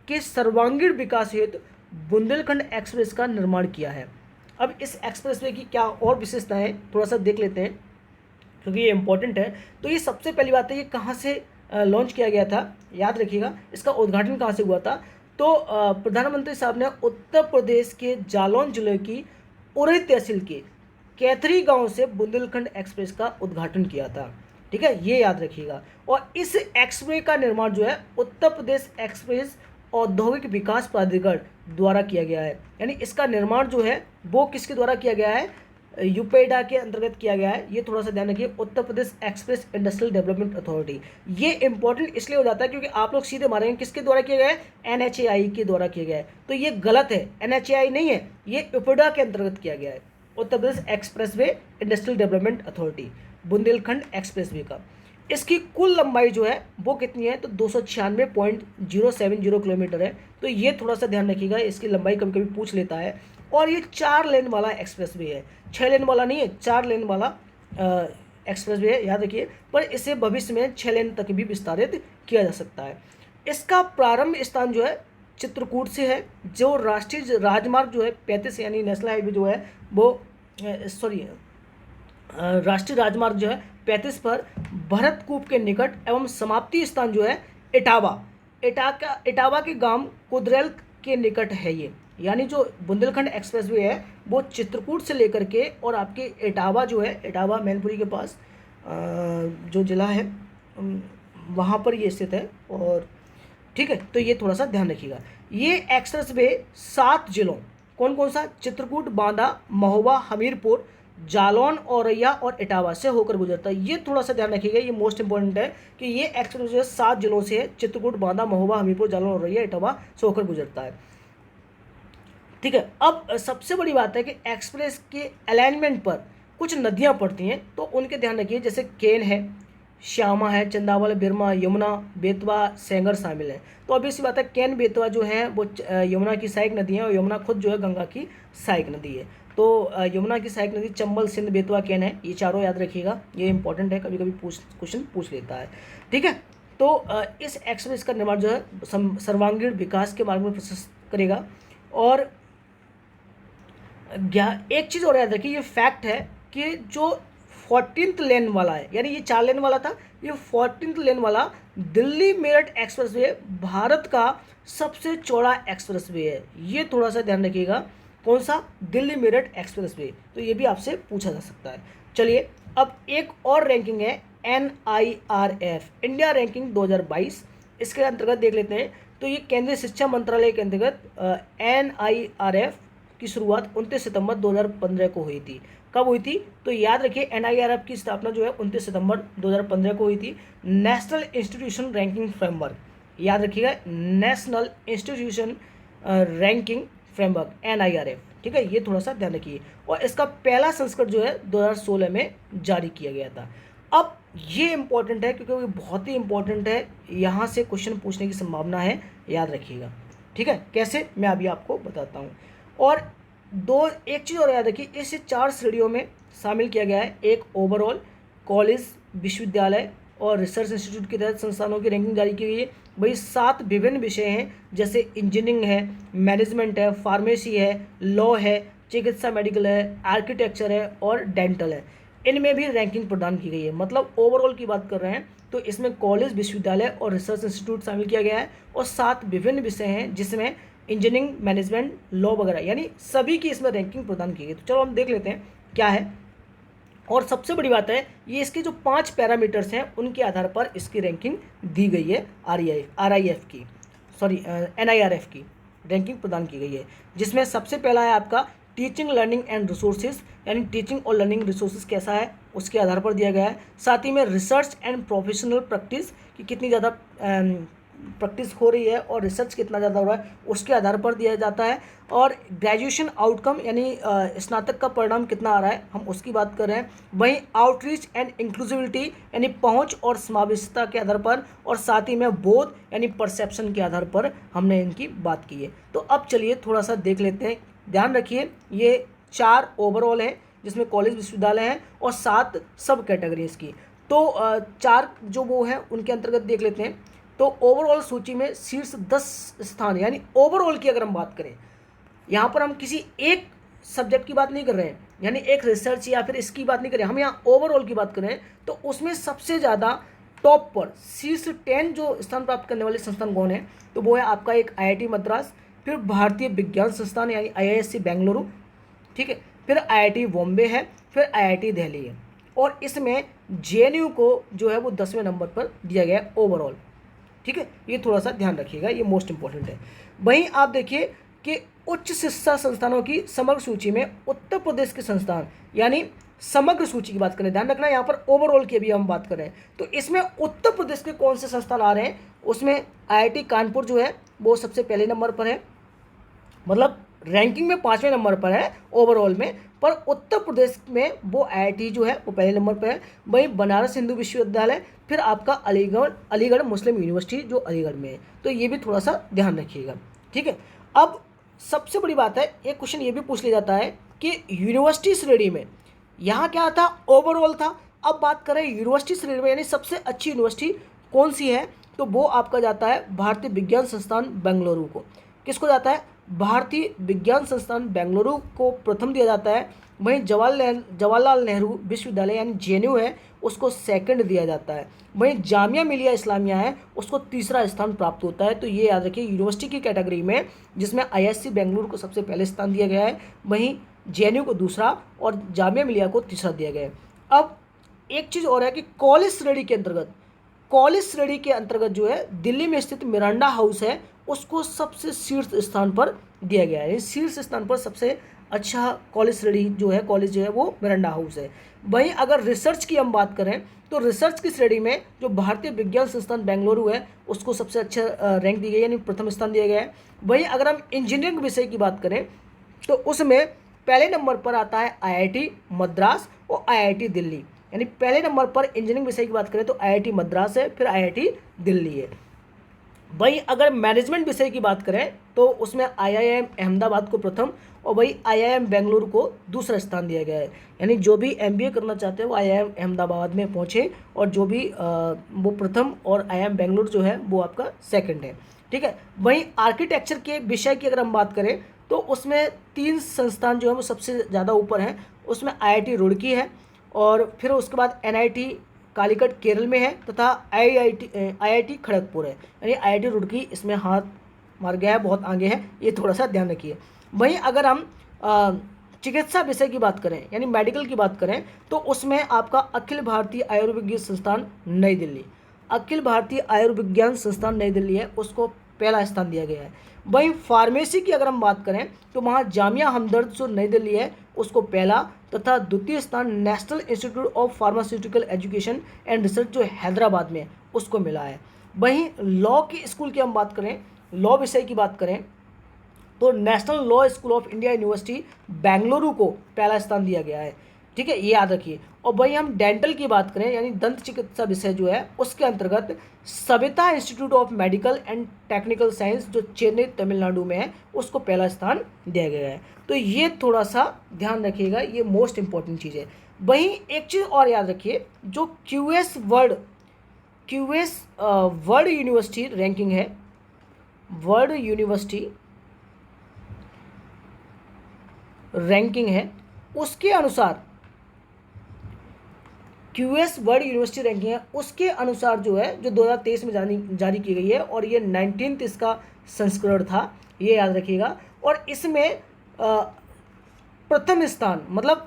के सर्वांगीण विकास हेतु बुंदेलखंड एक्सप्रेस का निर्माण किया है। अब इस एक्सप्रेसवे की क्या और विशेषता है थोड़ा सा देख लेते हैं, क्योंकि ये इंपॉर्टेंट है। तो ये सबसे पहली बात है, ये कहाँ से लॉन्च किया गया था, याद रखिएगा, इसका उद्घाटन कहाँ से हुआ था। तो प्रधानमंत्री साहब ने उत्तर प्रदेश के जालौन जिले की उरई तहसील के कैथरी गांव से बुंदेलखंड एक्सप्रेस का उद्घाटन किया था। ठीक है, ये याद रखिएगा। और इस एक्सप्रेस का निर्माण जो है उत्तर प्रदेश एक्सप्रेस औद्योगिक विकास प्राधिकरण द्वारा किया गया है। यानी इसका निर्माण जो है वो किसके द्वारा किया गया है, यूपेडा के अंतर्गत किया गया है। ये थोड़ा सा ध्यान रखिए, Uttar Pradesh express industrial development authority. ये इंपॉर्टेंट इसलिए हो जाता है क्योंकि आप लोग सीधे मारेंगे किसके द्वारा किया गया है, एनएचएआई के द्वारा किया गया है। तो ये गलत है, एनएचएआई नहीं है, ये यूपेडा के अंतर्गत किया गया है, Uttar Pradesh expressway industrial development authority, Bundelkhand expressway का। इसकी कुल लंबाई जो है वो कितनी है, तो 296.070 किलोमीटर है। तो ये थोड़ा सा ध्यान रखिएगा, इसकी लंबाई कभी कभी पूछ लेता है। और ये 4 लेन वाला एक्सप्रेसवे है, 6 लेन वाला नहीं है, 4 लेन वाला एक्सप्रेसवे है, याद रखिए। पर इसे भविष्य में 6 लेन तक भी विस्तारित किया जा सकता है। इसका प्रारंभ स्थान जो है चित्रकूट से है, जो राष्ट्रीय राजमार्ग जो है 35 यानी नेशनल हाईवे जो है वो राष्ट्रीय राजमार्ग जो है 35 पर भरतकूप के निकट एवं समाप्ति स्थान जो है इटावा के गांव कुदरेल के निकट है ये। यानी जो बुंदेलखंड एक्सप्रेसवे है वो चित्रकूट से लेकर के और आपके इटावा जो है, इटावा मैनपुरी के पास जो जिला है वहाँ पर ये स्थित है। और ठीक है, तो ये थोड़ा सा ध्यान रखिएगा। ये एक्सप्रेसवे 7 जिलों, कौन कौन सा, चित्रकूट, बांदा, महोबा, हमीरपुर, जालौन, औरैया और इटावा से होकर गुजरता है। ये थोड़ा सा ध्यान रखिएगा, ये मोस्ट इंपॉर्टेंट है कि ये एक्सप्रेस जो है 7 जिलों से है, चित्रकूट, बांदा, महोबा, हमीरपुर, जालौन, औरैया, इटावा से होकर गुजरता है। ठीक है, अब सबसे बड़ी बात है कि एक्सप्रेस के अलाइनमेंट पर कुछ नदियाँ पड़ती हैं, तो उनके ध्यान रखिए, जैसे केन है, श्यामा है, चंदावल, बिरमा, यमुना, बेतवा, सेंगर शामिल है। तो अभी सी बात है, केन, बेतवा जो है वो यमुना की सहायक नदी है और यमुना खुद जो है गंगा की सहायक नदी है। तो यमुना की सहायक नदी चंबल, सिंध, बेतवा, केन है, ये चारों याद रखिएगा, ये इंपॉर्टेंट है, कभी कभी क्वेश्चन पूछ लेता है। ठीक है, तो इस एक्सप्रेस का निर्माण जो है सर्वांगीण विकास के मार्ग में प्रशस्त करेगा। और एक चीज़ और याद रखिए, ये फैक्ट है कि जो 14th लेन वाला है, यानी ये 4 लेन वाला था, ये 14th लेन वाला दिल्ली मेरठ एक्सप्रेसवे भारत का सबसे चौड़ा एक्सप्रेसवे है। ये थोड़ा सा ध्यान रखिएगा, कौन सा, दिल्ली मेरठ एक्सप्रेसवे। तो ये भी आपसे पूछा जा सकता है। चलिए, अब एक और रैंकिंग है NIRF, इंडिया रैंकिंग 2022, इसके अंतर्गत देख लेते हैं। तो ये केंद्रीय शिक्षा मंत्रालय के अंतर्गत NIRF की शुरुआत 29 सितंबर 2015 को हुई थी। कब हुई थी, तो याद रखिए NIRF की स्थापना जो है 29 सितंबर 2015 को हुई थी। नेशनल इंस्टीट्यूशन रैंकिंग फ्रेमवर्क, याद रखिएगा, national institution ranking framework NIRF। ठीक है, ये थोड़ा सा ध्यान रखिए। और इसका पहला संस्करण जो है 2016 में जारी किया गया था। अब ये इंपॉर्टेंट है क्योंकि बहुत ही इंपॉर्टेंट है, यहाँ से क्वेश्चन पूछने की संभावना है, याद रखिएगा। ठीक है, कैसे, मैं अभी आपको बताता हूँ। और एक चीज़ और याद रखिए, इसे 4 श्रेणियों में शामिल किया गया है। एक ओवरऑल, कॉलेज, विश्वविद्यालय और रिसर्च इंस्टीट्यूट के तहत संस्थानों की रैंकिंग जारी की गई है। वही 7 विभिन्न विषय हैं, जैसे इंजीनियरिंग है, मैनेजमेंट है, फार्मेसी है, लॉ है, चिकित्सा मेडिकल है, आर्किटेक्चर है और डेंटल है। इनमें भी रैंकिंग प्रदान की गई है। मतलब ओवरऑल की बात कर रहे हैं तो इसमें कॉलेज, विश्वविद्यालय और रिसर्च इंस्टीट्यूट शामिल किया गया है। और 7 विभिन्न विषय हैं जिसमें इंजीनियरिंग, मैनेजमेंट, लॉ वगैरह, यानी सभी की इसमें रैंकिंग प्रदान की गई। तो चलो हम देख लेते हैं क्या है। और सबसे बड़ी बात है, ये इसके जो 5 पैरामीटर्स हैं उनके आधार पर इसकी रैंकिंग दी गई है। NIRF की रैंकिंग प्रदान की गई है, जिसमें सबसे पहला है आपका टीचिंग, लर्निंग एंड रिसोर्सेज, यानी टीचिंग और लर्निंग रिसोर्सेज कैसा है उसके आधार पर दिया गया है। साथ ही में रिसर्च एंड प्रोफेशनल प्रैक्टिस की कितनी ज़्यादा प्रैक्टिस हो रही है और रिसर्च कितना ज़्यादा हो रहा है उसके आधार पर दिया जाता है। और ग्रेजुएशन आउटकम यानी स्नातक का परिणाम कितना आ रहा है हम उसकी बात कर रहे हैं। वहीं आउटरीच एंड इंक्लूसिविटी यानी पहुंच और समावेशिता के आधार पर, और साथ ही में बोध यानी परसेप्शन के आधार पर हमने इनकी बात की है। तो अब चलिए थोड़ा सा देख लेते हैं। ध्यान रखिए ये 4 ओवरऑल हैं जिसमें कॉलेज विश्वविद्यालय हैं और 7 सब कैटेगरीज की। तो 4 जो वो हैं उनके अंतर्गत देख लेते हैं। तो ओवरऑल सूची में शीर्ष 10 स्थान, यानी ओवरऑल की अगर हम बात करें, यहाँ पर हम किसी एक सब्जेक्ट की बात नहीं कर रहे हैं, यानी एक रिसर्च या फिर इसकी बात नहीं कर रहे हैं, हम यहाँ ओवरऑल की बात कर रहे हैं। तो उसमें सबसे ज़्यादा टॉप पर शीर्ष 10 जो स्थान प्राप्त करने वाले संस्थान कौन है, तो वो है आपका एक IIT मद्रास, फिर भारतीय विज्ञान संस्थान यानी IISc बेंगलुरु, ठीक है, फिर IIT बॉम्बे है, फिर IIT दिल्ली है, और इसमें JNU को जो है वो 10वें नंबर पर दिया गया है ओवरऑल, ठीक है। ये थोड़ा सा ध्यान रखिएगा, ये मोस्ट इंपॉर्टेंट है। वहीं आप देखिए कि उच्च शिक्षा संस्थानों की समग्र सूची में उत्तर प्रदेश के संस्थान, यानी समग्र सूची की बात करें, ध्यान रखना यहाँ पर ओवरऑल की भी हम बात कर रहे हैं, तो इसमें उत्तर प्रदेश के कौन से संस्थान आ रहे हैं, उसमें IIT कानपुर जो है वो सबसे पहले नंबर पर है, मतलब रैंकिंग में 5वें नंबर पर है ओवरऑल में, पर उत्तर प्रदेश में वो IIT जो है वो पहले नंबर पर है। वहीं बनारस हिंदू विश्वविद्यालय, फिर आपका अलीगढ़ मुस्लिम यूनिवर्सिटी जो अलीगढ़ में है, तो ये भी थोड़ा सा ध्यान रखिएगा, ठीक है। अब सबसे बड़ी बात है, एक क्वेश्चन ये भी पूछ लिया जाता है कि यूनिवर्सिटी श्रेणी में यहाँ क्या था, ओवरऑल था। अब बात करें यूनिवर्सिटी श्रेणी में यानी सबसे अच्छी यूनिवर्सिटी कौन सी है, तो वो आपका जाता है भारतीय विज्ञान संस्थान बेंगलुरु को। किसको जाता है, भारतीय विज्ञान संस्थान बेंगलुरु को प्रथम दिया जाता है। वहीं जवाहरलाल नेहरू विश्वविद्यालय यानी JNU है उसको सेकंड दिया जाता है। वहीं जामिया मिलिया इस्लामिया है उसको तीसरा स्थान प्राप्त होता है। तो ये याद रखिए यूनिवर्सिटी की कैटेगरी में जिसमें IISc बेंगलुरु को सबसे पहले स्थान दिया गया है, वहीं JNU को दूसरा और जामिया मिलिया को तीसरा दिया गया है। अब एक चीज़ और है कि कॉलेज श्रेणी के अंतर्गत जो है दिल्ली में स्थित मिरांडा हाउस है उसको सबसे शीर्ष स्थान पर दिया गया है। शीर्ष स्थान पर सबसे अच्छा कॉलेज श्रेणी जो है, कॉलेज जो है वो मिरांडा हाउस है। वहीं अगर रिसर्च की हम बात करें तो रिसर्च की श्रेणी में जो भारतीय विज्ञान संस्थान बेंगलुरु है उसको सबसे अच्छा रैंक दी गई है, यानी प्रथम स्थान दिया गया है। वहीं अगर हम इंजीनियरिंग विषय की बात करें तो उसमें पहले नंबर पर आता है IIT मद्रास और IIT दिल्ली, यानी पहले नंबर पर इंजीनियरिंग विषय की बात करें तो IIT मद्रास है, फिर IIT दिल्ली है। वहीं अगर मैनेजमेंट विषय की बात करें तो उसमें IIM अहमदाबाद को प्रथम और वही IIM बेंगलुरु को दूसरा स्थान दिया गया है, यानी जो भी MBA करना चाहते हैं वो IIM अहमदाबाद में पहुँचे और जो भी वो प्रथम, और IIM बेंगलुरु जो है वो आपका सेकंड है, ठीक है। वहीं आर्किटेक्चर के विषय की अगर हम बात करें तो उसमें 3 संस्थान जो है वो सबसे ज़्यादा ऊपर हैं, उसमें IIT रुड़की है और फिर उसके बाद NIT कालीकट केरल में है तथा IIT खड़गपुर है, यानी IIT रुड़की इसमें हाथ मार गया है, बहुत आगे है, ये थोड़ा सा ध्यान रखिए। वहीं अगर हम चिकित्सा विषय की बात करें यानी मेडिकल की बात करें तो उसमें आपका अखिल भारतीय आयुर्विज्ञान संस्थान नई दिल्ली, अखिल भारतीय आयुर्विज्ञान संस्थान नई दिल्ली है उसको पहला स्थान दिया गया है। वहीं फार्मेसी की अगर हम बात करें तो वहाँ जामिया हमदर्द जो नई दिल्ली है उसको पहला तथा द्वितीय स्थान national institute of pharmaceutical education and research जो हैदराबाद में उसको मिला है। वहीं लॉ की स्कूल की हम बात करें, लॉ विषय की बात करें तो national law school of India university Bengaluru को पहला स्थान दिया गया है, ठीक है, ये याद रखिए। और वहीं हम डेंटल की बात करें यानी दंत चिकित्सा विषय जो है उसके अंतर्गत Savita institute of medical and technical science जो चेन्नई तमिलनाडु में है उसको पहला स्थान दिया गया है। तो ये थोड़ा सा ध्यान रखिएगा, ये मोस्ट इंपॉर्टेंट चीज़ है। वहीं एक चीज़ और याद रखिए जो QS वर्ल्ड यूनिवर्सिटी रैंकिंग है, वर्ल्ड यूनिवर्सिटी रैंकिंग है उसके अनुसार QS वर्ल्ड यूनिवर्सिटी रैंकिंग है उसके अनुसार जो है जो 2023 में जारी की गई है और ये 19th इसका संस्करण था, ये याद रखिएगा। और इसमें प्रथम स्थान मतलब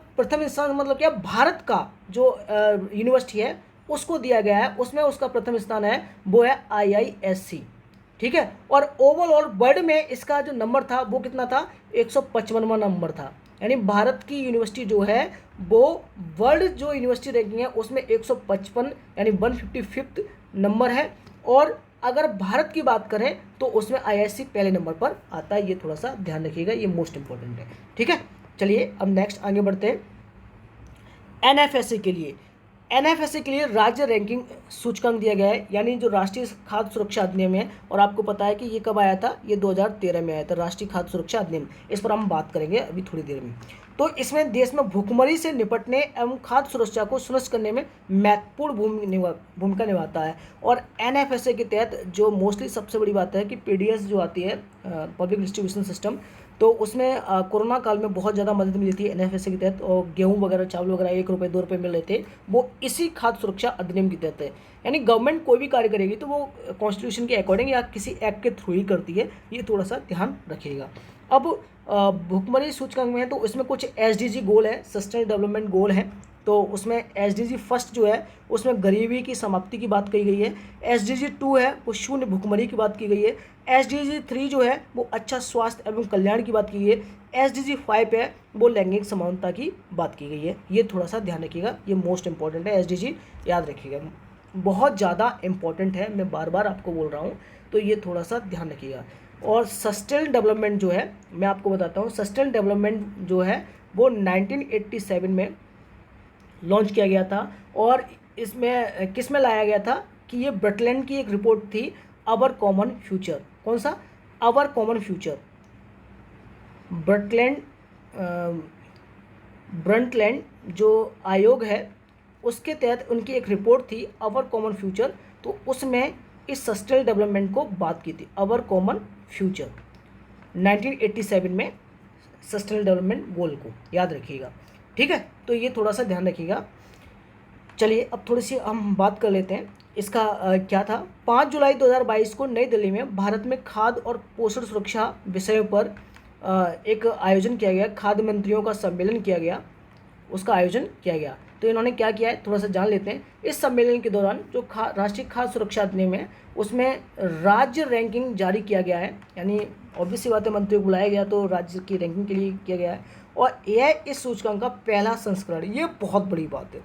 क्या, भारत का जो यूनिवर्सिटी है उसको दिया गया है, उसमें उसका प्रथम स्थान है वो है IISc, ठीक है। और ओवरऑल वर्ल्ड में इसका जो नंबर था वो कितना था, 155वां नंबर था, यानी भारत की यूनिवर्सिटी जो है वो वर्ल्ड जो यूनिवर्सिटी रैंकिंग है उसमें 155 यानी 155th नंबर है। और अगर भारत की बात करें तो उसमें आईआईएससी पहले नंबर पर आता है। ये थोड़ा सा ध्यान रखिएगा, ये मोस्ट इंपॉर्टेंट है। ठीक है, चलिए अब नेक्स्ट आगे बढ़ते हैं। एनएफएसए के लिए, एनएफएसए के लिए राज्य रैंकिंग सूचकांक दिया गया है, यानी जो राष्ट्रीय खाद्य सुरक्षा अधिनियम है। और आपको पता है कि ये कब आया था, ये 2013 में आया था, राष्ट्रीय खाद्य सुरक्षा अधिनियम। इस पर हम बात करेंगे अभी थोड़ी देर में। तो इसमें देश में भुखमरी से निपटने एवं खाद्य सुरक्षा को सुनिश्चित करने में महत्वपूर्ण भूमिका निभाता है। और एनएफएसए के तहत जो मोस्टली सबसे बड़ी बात है कि पीडीएस जो आती है, पब्लिक डिस्ट्रीब्यूशन सिस्टम, तो उसमें कोरोना काल में बहुत ज़्यादा मदद मिली थी एनएफएसए के तहत। और गेहूं वगैरह, चावल वगैरह 1 रुपये 2 रुपये मिल रहे थे, वो इसी खाद्य सुरक्षा अधिनियम के तहत है। यानी गवर्नमेंट कोई भी कार्य करेगी तो वो कॉन्स्टिट्यूशन के अकॉर्डिंग या किसी एक्ट के थ्रू ही करती है, ये थोड़ा सा ध्यान रखिएगा। अब भुखमरी सूचकांक में है तो उसमें कुछ एसडीजी गोल है, सस्टेनेबल डेवलपमेंट गोल है। तो उसमें एसडीजी फर्स्ट जो है उसमें गरीबी की समाप्ति की बात कही गई है। एसडीजी 2 है वो शून्य भुखमरी की बात की गई है। एसडीजी 3 जो है वो अच्छा स्वास्थ्य एवं कल्याण की बात की गई है। एसडीजी 5 है वो लैंगिक समानता की बात की गई है। ये थोड़ा सा ध्यान रखिएगा, ये मोस्ट इंपॉर्टेंट है, एसडीजी याद रखिएगा, बहुत ज़्यादा इंपॉर्टेंट है, मैं बार बार आपको बोल रहा हूँ, तो ये थोड़ा सा ध्यान रखिएगा। और सस्टेनेबल डेवलपमेंट जो है मैं आपको बताता हूँ, सस्टेनेबल डेवलपमेंट जो है वो 1987 में लॉन्च किया गया था। और इसमें किस में लाया गया था कि ये ब्रटलैंड की एक रिपोर्ट थी, अवर कॉमन फ्यूचर। कौन सा? अवर कॉमन फ्यूचर। ब्रंटलैंड जो आयोग है उसके तहत उनकी एक रिपोर्ट थी, अवर कॉमन फ्यूचर। तो उसमें इस सस्टेनेबल डेवलपमेंट को बात की थी, अवर कॉमन फ्यूचर, 1987 में सस्टेनेबल डेवलपमेंट गोल को याद रखिएगा। ठीक है, तो ये थोड़ा सा ध्यान रखिएगा। चलिए अब थोड़ी सी हम बात कर लेते हैं इसका क्या था। 5 जुलाई 2022 को नई दिल्ली में भारत में खाद्य और पोषण सुरक्षा विषयों पर एक आयोजन किया गया, खाद्य मंत्रियों का सम्मेलन किया गया, उसका आयोजन किया गया। तो इन्होंने क्या किया है थोड़ा सा जान लेते हैं। इस सम्मेलन के दौरान जो राष्ट्रीय खाद्य सुरक्षा अधिनियम है उसमें राज्य रैंकिंग जारी किया गया है, यानी ऑब्वियस सी बात है, मंत्रियों को बुलाया गया तो राज्य की रैंकिंग के लिए किया गया है। और यह इस सूचकांक का पहला संस्करण, ये बहुत बड़ी बात है,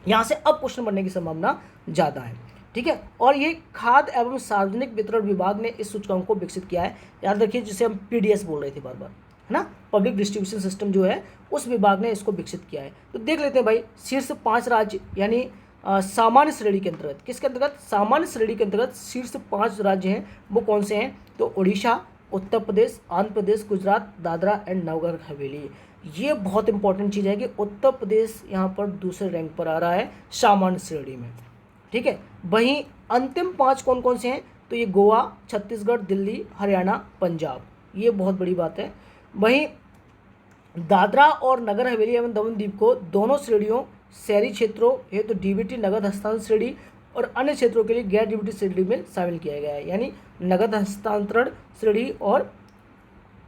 यहाँ से अब क्वेश्चन बनने की संभावना ज़्यादा है। ठीक है, और ये खाद्य एवं सार्वजनिक वितरण विभाग ने इस सूचकांक को विकसित किया है, याद रखिए, जिसे हम पीडीएस बोल रहे थे बार बार, है ना, पब्लिक डिस्ट्रीब्यूशन सिस्टम जो है उस विभाग ने इसको विकसित किया है। तो देख लेते हैं भाई, शीर्ष 5 राज्य, यानी सामान्य श्रेणी के अंतर्गत, किसके अंतर्गत? सामान्य श्रेणी के अंतर्गत शीर्ष 5 राज्य हैं, वो कौन से हैं? तो उड़ीसा, उत्तर प्रदेश, आंध्र प्रदेश, गुजरात, दादरा एंड नगर हवेली। ये बहुत इंपॉर्टेंट चीज़ है कि उत्तर प्रदेश यहाँ पर दूसरे रैंक पर आ रहा है सामान्य श्रेणी में। ठीक है, वहीं अंतिम 5 कौन कौन से हैं? तो ये गोवा, छत्तीसगढ़, दिल्ली, हरियाणा, पंजाब, ये बहुत बड़ी बात है। वहीं दादरा और नगर हवेली एवं दमन द्वीप को दोनों श्रेणियों, शहरी क्षेत्रों हेतु डीबीटी नगद हस्तांतरण श्रेणी और अन्य क्षेत्रों के लिए गैर डीबीटी श्रेणी में शामिल किया गया है, यानी नगद हस्तांतरण श्रेणी और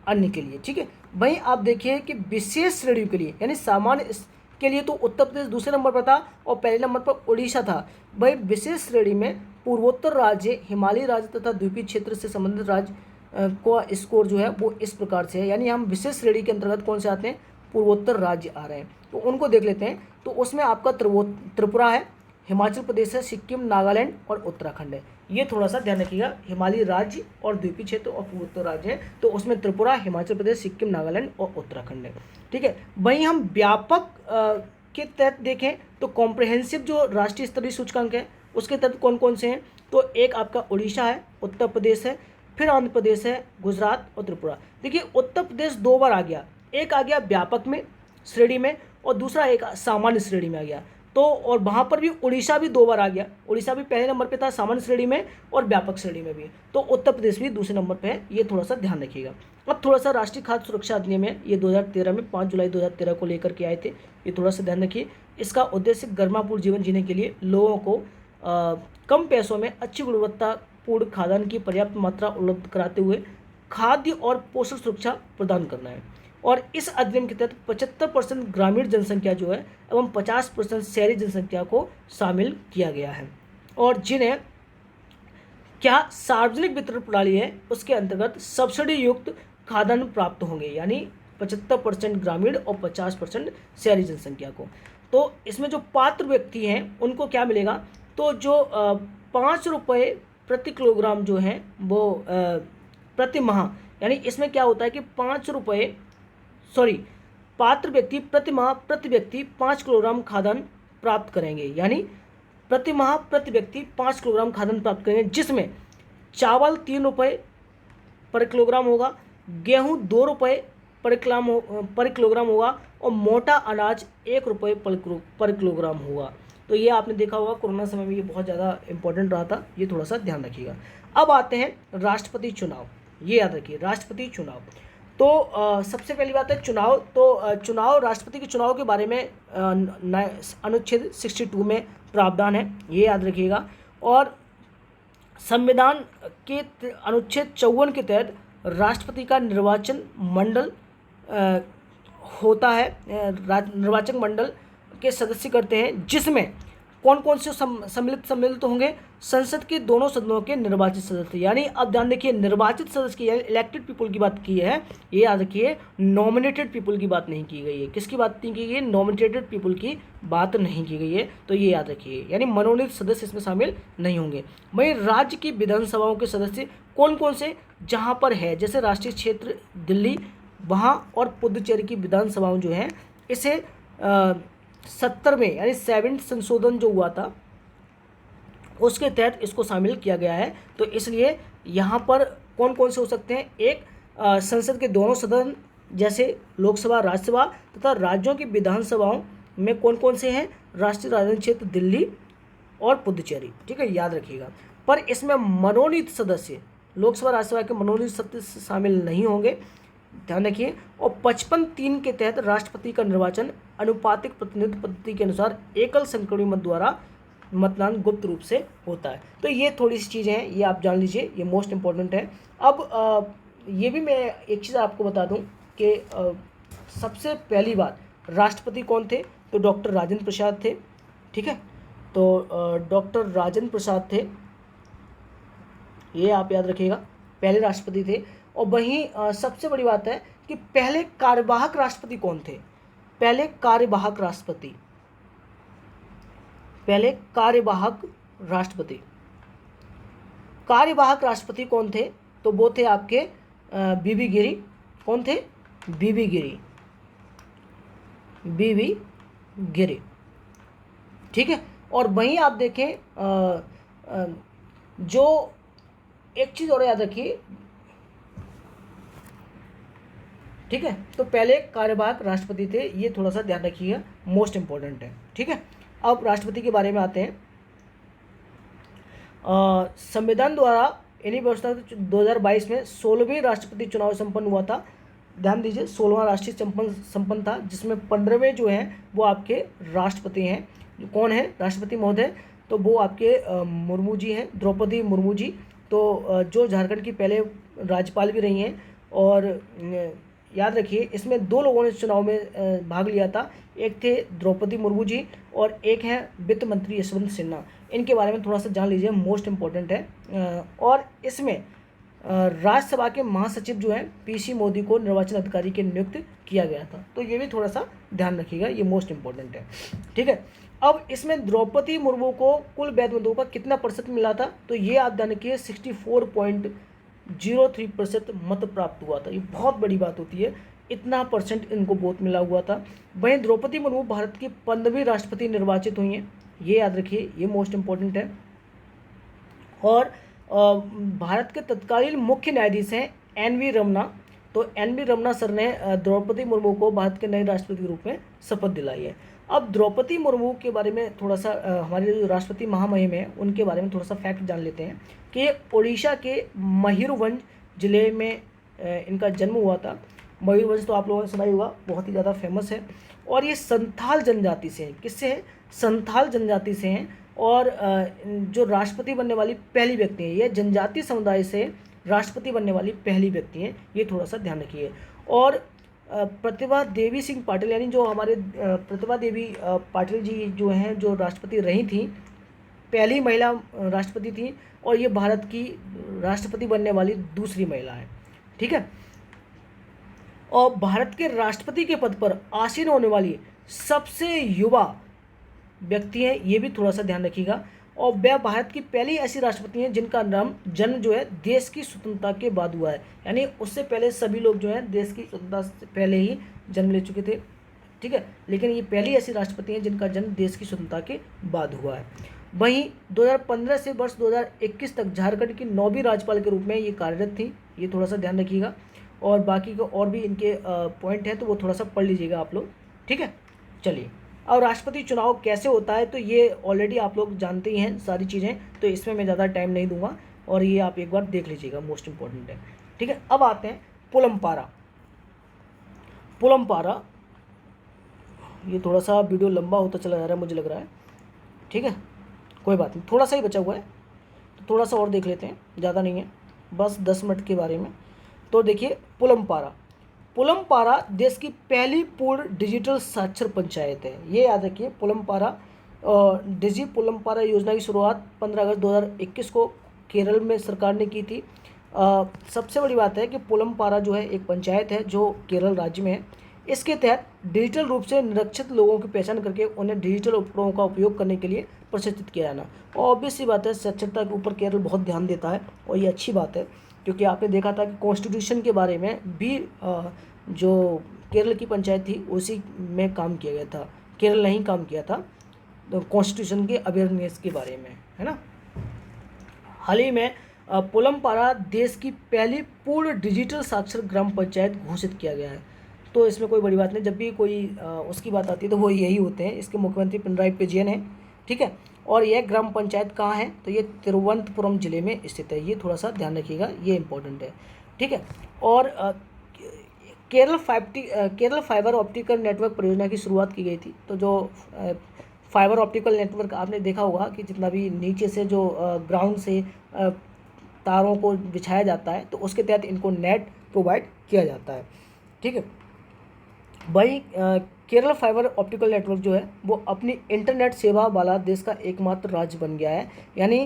अन्य के लिए। ठीक है, वहीं आप देखिए कि विशेष श्रेणियों के लिए, यानी सामान्य के लिए तो उत्तर प्रदेश दूसरे नंबर पर था और पहले नंबर पर उड़ीसा था। वहीं विशेष श्रेणी में पूर्वोत्तर राज्य, हिमालयी राज्य तथा द्वीपीय क्षेत्र से संबंधित राज्य को स्कोर जो है वो इस प्रकार से है, यानी हम विशेष श्रेणी के अंतर्गत कौन से आते हैं? पूर्वोत्तर राज्य आ रहे हैं, तो उनको देख लेते हैं। तो उसमें आपका त्रिपुरा है, हिमाचल प्रदेश है, सिक्किम, नागालैंड और उत्तराखंड है। ये थोड़ा सा ध्यान रखिएगा, हिमालयी राज्य और द्वीपीय क्षेत्र और पूर्वोत्तर राज्य है, तो उसमें त्रिपुरा, हिमाचल प्रदेश, सिक्किम, नागालैंड और उत्तराखंड है। ठीक है, वहीं हम व्यापक के तहत देखें तो कॉम्प्रहेंसिव जो राष्ट्रीय स्तरीय सूचकांक है उसके तहत कौन कौन से हैं? तो एक आपका उड़ीसा है, उत्तर प्रदेश है, फिर आंध्र प्रदेश है, गुजरात और त्रिपुरा। देखिए उत्तर प्रदेश 2 बार आ गया, एक आ गया व्यापक में श्रेणी में और दूसरा एक सामान्य श्रेणी में आ गया। तो और वहाँ पर भी उड़ीसा भी 2 बार आ गया, उड़ीसा भी पहले नंबर पे था सामान्य श्रेणी में और व्यापक श्रेणी में भी, तो उत्तर प्रदेश भी दूसरे नंबर पे है, ये थोड़ा सा ध्यान रखिएगा। अब थोड़ा सा राष्ट्रीय खाद्य सुरक्षा अधिनियम है, ये 2013 में 5 जुलाई 2013 को लेकर के आए थे, ये थोड़ा सा ध्यान रखिए। इसका उद्देश्य गर्मापूर्ण जीवन जीने के लिए लोगों को कम पैसों में अच्छी गुणवत्तापूर्ण खाद्यान्न की पर्याप्त मात्रा उपलब्ध कराते हुए खाद्य और पोषण सुरक्षा प्रदान करना है। और इस अधिनियम के तहत 75% ग्रामीण जनसंख्या जो है एवं 50% शहरी जनसंख्या को शामिल किया गया है। और जिन्हें क्या सार्वजनिक वितरण प्रणाली है उसके अंतर्गत सब्सिडी युक्त खाद्यान्न प्राप्त होंगे, यानी 75% ग्रामीण और 50% शहरी जनसंख्या को। तो इसमें जो पात्र व्यक्ति हैं उनको क्या मिलेगा? तो जो 5 रुपये प्रति किलोग्राम जो है वो प्रति माह, यानी इसमें क्या होता है कि 5 रुपये, सॉरी, पात्र व्यक्ति प्रति माह प्रति व्यक्ति 5 किलोग्राम खाद्यान्न प्राप्त करेंगे, यानी प्रति माह प्रति व्यक्ति 5 किलोग्राम खाद्यान्न प्राप्त करेंगे, जिसमें चावल 3 रुपये पर किलोग्राम होगा, गेहूं 2 रुपये पर किलोग्राम होगा, और मोटा अनाज 1 रुपये पर किलोग्राम होगा। तो ये आपने देखा होगा कोरोना समय में ये बहुत ज़्यादा इंपॉर्टेंट रहा था, ये थोड़ा सा ध्यान रखिएगा। अब आते हैं राष्ट्रपति चुनाव, ये याद रखिए राष्ट्रपति चुनाव। तो सबसे पहली बात है चुनाव। तो चुनाव, राष्ट्रपति के चुनाव के बारे में अनुच्छेद 62 में प्रावधान है, ये याद रखिएगा। और संविधान के अनुच्छेद 54 के तहत राष्ट्रपति का निर्वाचन मंडल होता है, निर्वाचन मंडल के सदस्य करते हैं, जिसमें कौन कौन से सम्मिलित होंगे, संसद के दोनों सदनों के निर्वाचित सदस्य। यानी अब ध्यान देखिए, निर्वाचित सदस्य की यानी इलेक्टेड पीपल की बात की है, ये याद रखिए, नॉमिनेटेड पीपल की बात नहीं की गई है। किसकी बात नहीं की गई है? नॉमिनेटेड पीपल की बात नहीं की गई है, तो ये याद रखिए, यानी मनोनीत सदस्य इसमें शामिल नहीं होंगे। वहीं राज्य की विधानसभाओं के सदस्य कौन कौन से, जहाँ पर है, जैसे राष्ट्रीय क्षेत्र दिल्ली, वहाँ और पुदुचेरी की विधानसभाओं जो हैं, इसे 70वें यानी 7th संशोधन जो हुआ था उसके तहत इसको शामिल किया गया है। तो इसलिए यहाँ पर कौन कौन से हो सकते हैं? एक, संसद के दोनों सदन जैसे लोकसभा, राज्यसभा, तथा राज्यों की विधानसभाओं में कौन कौन से हैं? राष्ट्रीय राजधानी क्षेत्र दिल्ली और पुदुचेरी, ठीक है, याद रखिएगा। पर इसमें मनोनीत सदस्य, लोकसभा राज्यसभा के मनोनीत सदस्य शामिल नहीं होंगे, ध्यान रखिए। और 55(3) के तहत राष्ट्रपति का निर्वाचन अनुपातिक प्रतिनिधित्व पद्धति के अनुसार एकल संक्रमणी मत द्वारा मतदान गुप्त रूप से होता है। तो ये थोड़ी सी चीज़ें हैं, ये आप जान लीजिए, ये मोस्ट इम्पॉर्टेंट है। अब ये भी मैं एक चीज़ आपको बता दूं कि सबसे पहली बार राष्ट्रपति कौन थे? तो डॉक्टर राजेंद्र प्रसाद थे, ठीक है। तो डॉक्टर राजेंद्र प्रसाद थे, ये आप याद रखिएगा, पहले राष्ट्रपति थे। और वहीं सबसे बड़ी बात है कि पहले कार्यवाहक राष्ट्रपति कौन थे? पहले कार्यवाहक राष्ट्रपति, पहले कार्यवाहक राष्ट्रपति, कार्यवाहक राष्ट्रपति कौन थे? तो वो थे आपके बीबी गिरी। कौन थे? बीबी गिरी, बीबी गिरी, ठीक है। और वहीं आप देखें जो एक चीज़ और याद रखिए, ठीक है। तो पहले कार्यवाहक राष्ट्रपति थे, ये थोड़ा सा ध्यान रखिएगा, मोस्ट इंपॉर्टेंट है, ठीक है। अब राष्ट्रपति के बारे में आते हैं। संविधान द्वारा इन्हीं व्यवस्था 2022 में 16वें राष्ट्रपति चुनाव संपन्न हुआ था। ध्यान दीजिए, 16वां राष्ट्रीय संपन्न था, जिसमें 15वें जो हैं वो आपके राष्ट्रपति हैं। कौन है राष्ट्रपति महोदय? तो वो आपके मुर्मू जी हैं, द्रौपदी मुर्मू जी। तो जो झारखंड की पहले राज्यपाल भी रही हैं। और याद रखिए, इसमें 2 लोगों ने चुनाव में भाग लिया था, एक थे द्रौपदी मुर्मू जी और एक हैं वित्त मंत्री यशवंत सिन्हा। इनके बारे में थोड़ा सा जान लीजिए, मोस्ट इम्पॉर्टेंट है। और इसमें राज्यसभा के महासचिव जो हैं पीसी मोदी को निर्वाचन अधिकारी के नियुक्त किया गया था। तो ये भी थोड़ा सा ध्यान रखिएगा, ये मोस्ट इम्पॉर्टेंट है, ठीक है। अब इसमें द्रौपदी मुर्मू को कुल वैध मतों का कितना प्रतिशत मिला था? तो ये आप ध्यान रखिए, 64.03% मत प्राप्त हुआ था। ये बहुत बड़ी बात होती है, इतना परसेंट इनको वोट मिला हुआ था। वहीं द्रौपदी मुर्मू भारत की 15वीं राष्ट्रपति निर्वाचित हुई हैं, ये याद रखिए, ये मोस्ट इम्पॉर्टेंट है। और भारत के तत्कालीन मुख्य न्यायाधीश हैं एन.वी. रमना। तो एन.वी. रमना सर ने द्रौपदी मुर्मू को भारत के नए राष्ट्रपति के रूप में शपथ दिलाई है। अब द्रौपदी मुर्मू के बारे में थोड़ा सा हमारे जो राष्ट्रपति महामहिम हैं उनके बारे में थोड़ा सा फैक्ट जान लेते हैं कि उड़ीसा के मयूरभंज जिले में इनका जन्म हुआ था। मयूरभंज तो आप लोगों ने सुना ही होगा, बहुत ही ज़्यादा फेमस है। और ये संथाल जनजाति से हैं। किससे हैं? संथाल जनजाति से हैं। और जो राष्ट्रपति बनने वाली पहली व्यक्ति हैं, ये जनजातीय समुदाय से राष्ट्रपति बनने वाली पहली व्यक्ति हैं, ये थोड़ा सा ध्यान रखिए। और प्रतिभा देवी सिंह पाटिल, यानी जो हमारे प्रतिभा देवी पाटिल जी जो हैं, जो राष्ट्रपति रही थी, पहली महिला राष्ट्रपति थी, और ये भारत की राष्ट्रपति बनने वाली दूसरी महिला है, ठीक है। और भारत के राष्ट्रपति के पद पर आसीन होने वाली सबसे युवा व्यक्ति हैं, ये भी थोड़ा सा ध्यान रखिएगा। और वह भारत की पहली ऐसी राष्ट्रपति हैं जिनका नाम जन्म जो है देश की स्वतंत्रता के बाद हुआ है, यानी उससे पहले सभी लोग जो हैं देश की स्वतंत्रता से पहले ही जन्म ले चुके थे, ठीक है, लेकिन ये पहली ऐसी राष्ट्रपति हैं जिनका जन्म देश की स्वतंत्रता के बाद हुआ है। वहीं 2015 से वर्ष 2021 तक झारखंड की 9वीं राज्यपाल के रूप में ये कार्यरत थी, ये थोड़ा सा ध्यान रखिएगा, और बाकी को और भी इनके पॉइंट हैं तो वो थोड़ा सा पढ़ लीजिएगा आप लोग, ठीक है। चलिए, और राष्ट्रपति चुनाव कैसे होता है तो ये ऑलरेडी आप लोग जानते ही हैं सारी चीज़ें, तो इसमें मैं ज़्यादा टाइम नहीं दूंगा और ये आप एक बार देख लीजिएगा, मोस्ट इंपॉर्टेंट है, ठीक है। अब आते हैं पुलमपारा। पुलमपारा, ये थोड़ा सा वीडियो लंबा होता चला जा रहा है मुझे लग रहा है, ठीक है, कोई बात नहीं, थोड़ा सा ही बचा हुआ है तो थोड़ा सा और देख लेते हैं, ज़्यादा नहीं है, बस 10 मिनट के बारे में। तो देखिए पुलमपारा, पुलमपारा देश की पहली पूर्ण डिजिटल साक्षर पंचायत है, ये याद रखिए। पुलमपारा डिजी पुलमपारा योजना की शुरुआत 15 अगस्त 2021 को केरल में सरकार ने की थी। सबसे बड़ी बात है कि पुलमपारा जो है एक पंचायत है जो केरल राज्य में है। इसके तहत डिजिटल रूप से निरक्षित लोगों की पहचान करके उन्हें डिजिटल उपकरणों का उपयोग करने के लिए प्रशिक्षित किया जाना। और ऑब्वियस सी बात है, साक्षरता के ऊपर केरल बहुत ध्यान देता है और ये अच्छी बात है, क्योंकि आपने देखा था कि कॉन्स्टिट्यूशन के बारे में भी जो केरल की पंचायत थी उसी में काम किया गया था, केरल ने ही काम किया था तो कॉन्स्टिट्यूशन के अवेयरनेस के बारे में, है ना। हाल ही में पुलमपारा देश की पहली पूर्ण डिजिटल साक्षर ग्राम पंचायत घोषित किया गया है। तो इसमें कोई बड़ी बात नहीं, जब भी कोई उसकी बात आती है तो वो यही होते हैं। इसके मुख्यमंत्री पिनराई विजयन है, ठीक है। और यह ग्राम पंचायत कहाँ है तो ये तिरुवनंतपुरम जिले में स्थित है, ये थोड़ा सा ध्यान रखिएगा, ये इंपॉर्टेंट है, ठीक है। और केरल फाइबर ऑप्टिकल नेटवर्क परियोजना की शुरुआत की गई थी। तो जो फाइबर ऑप्टिकल नेटवर्क आपने देखा होगा कि जितना भी नीचे से जो ग्राउंड से तारों को बिछाया जाता है तो उसके तहत इनको नेट प्रोवाइड किया जाता है, ठीक है। वही केरल फाइबर ऑप्टिकल नेटवर्क जो है वो अपनी इंटरनेट सेवा वाला देश का एकमात्र राज्य बन गया है, यानी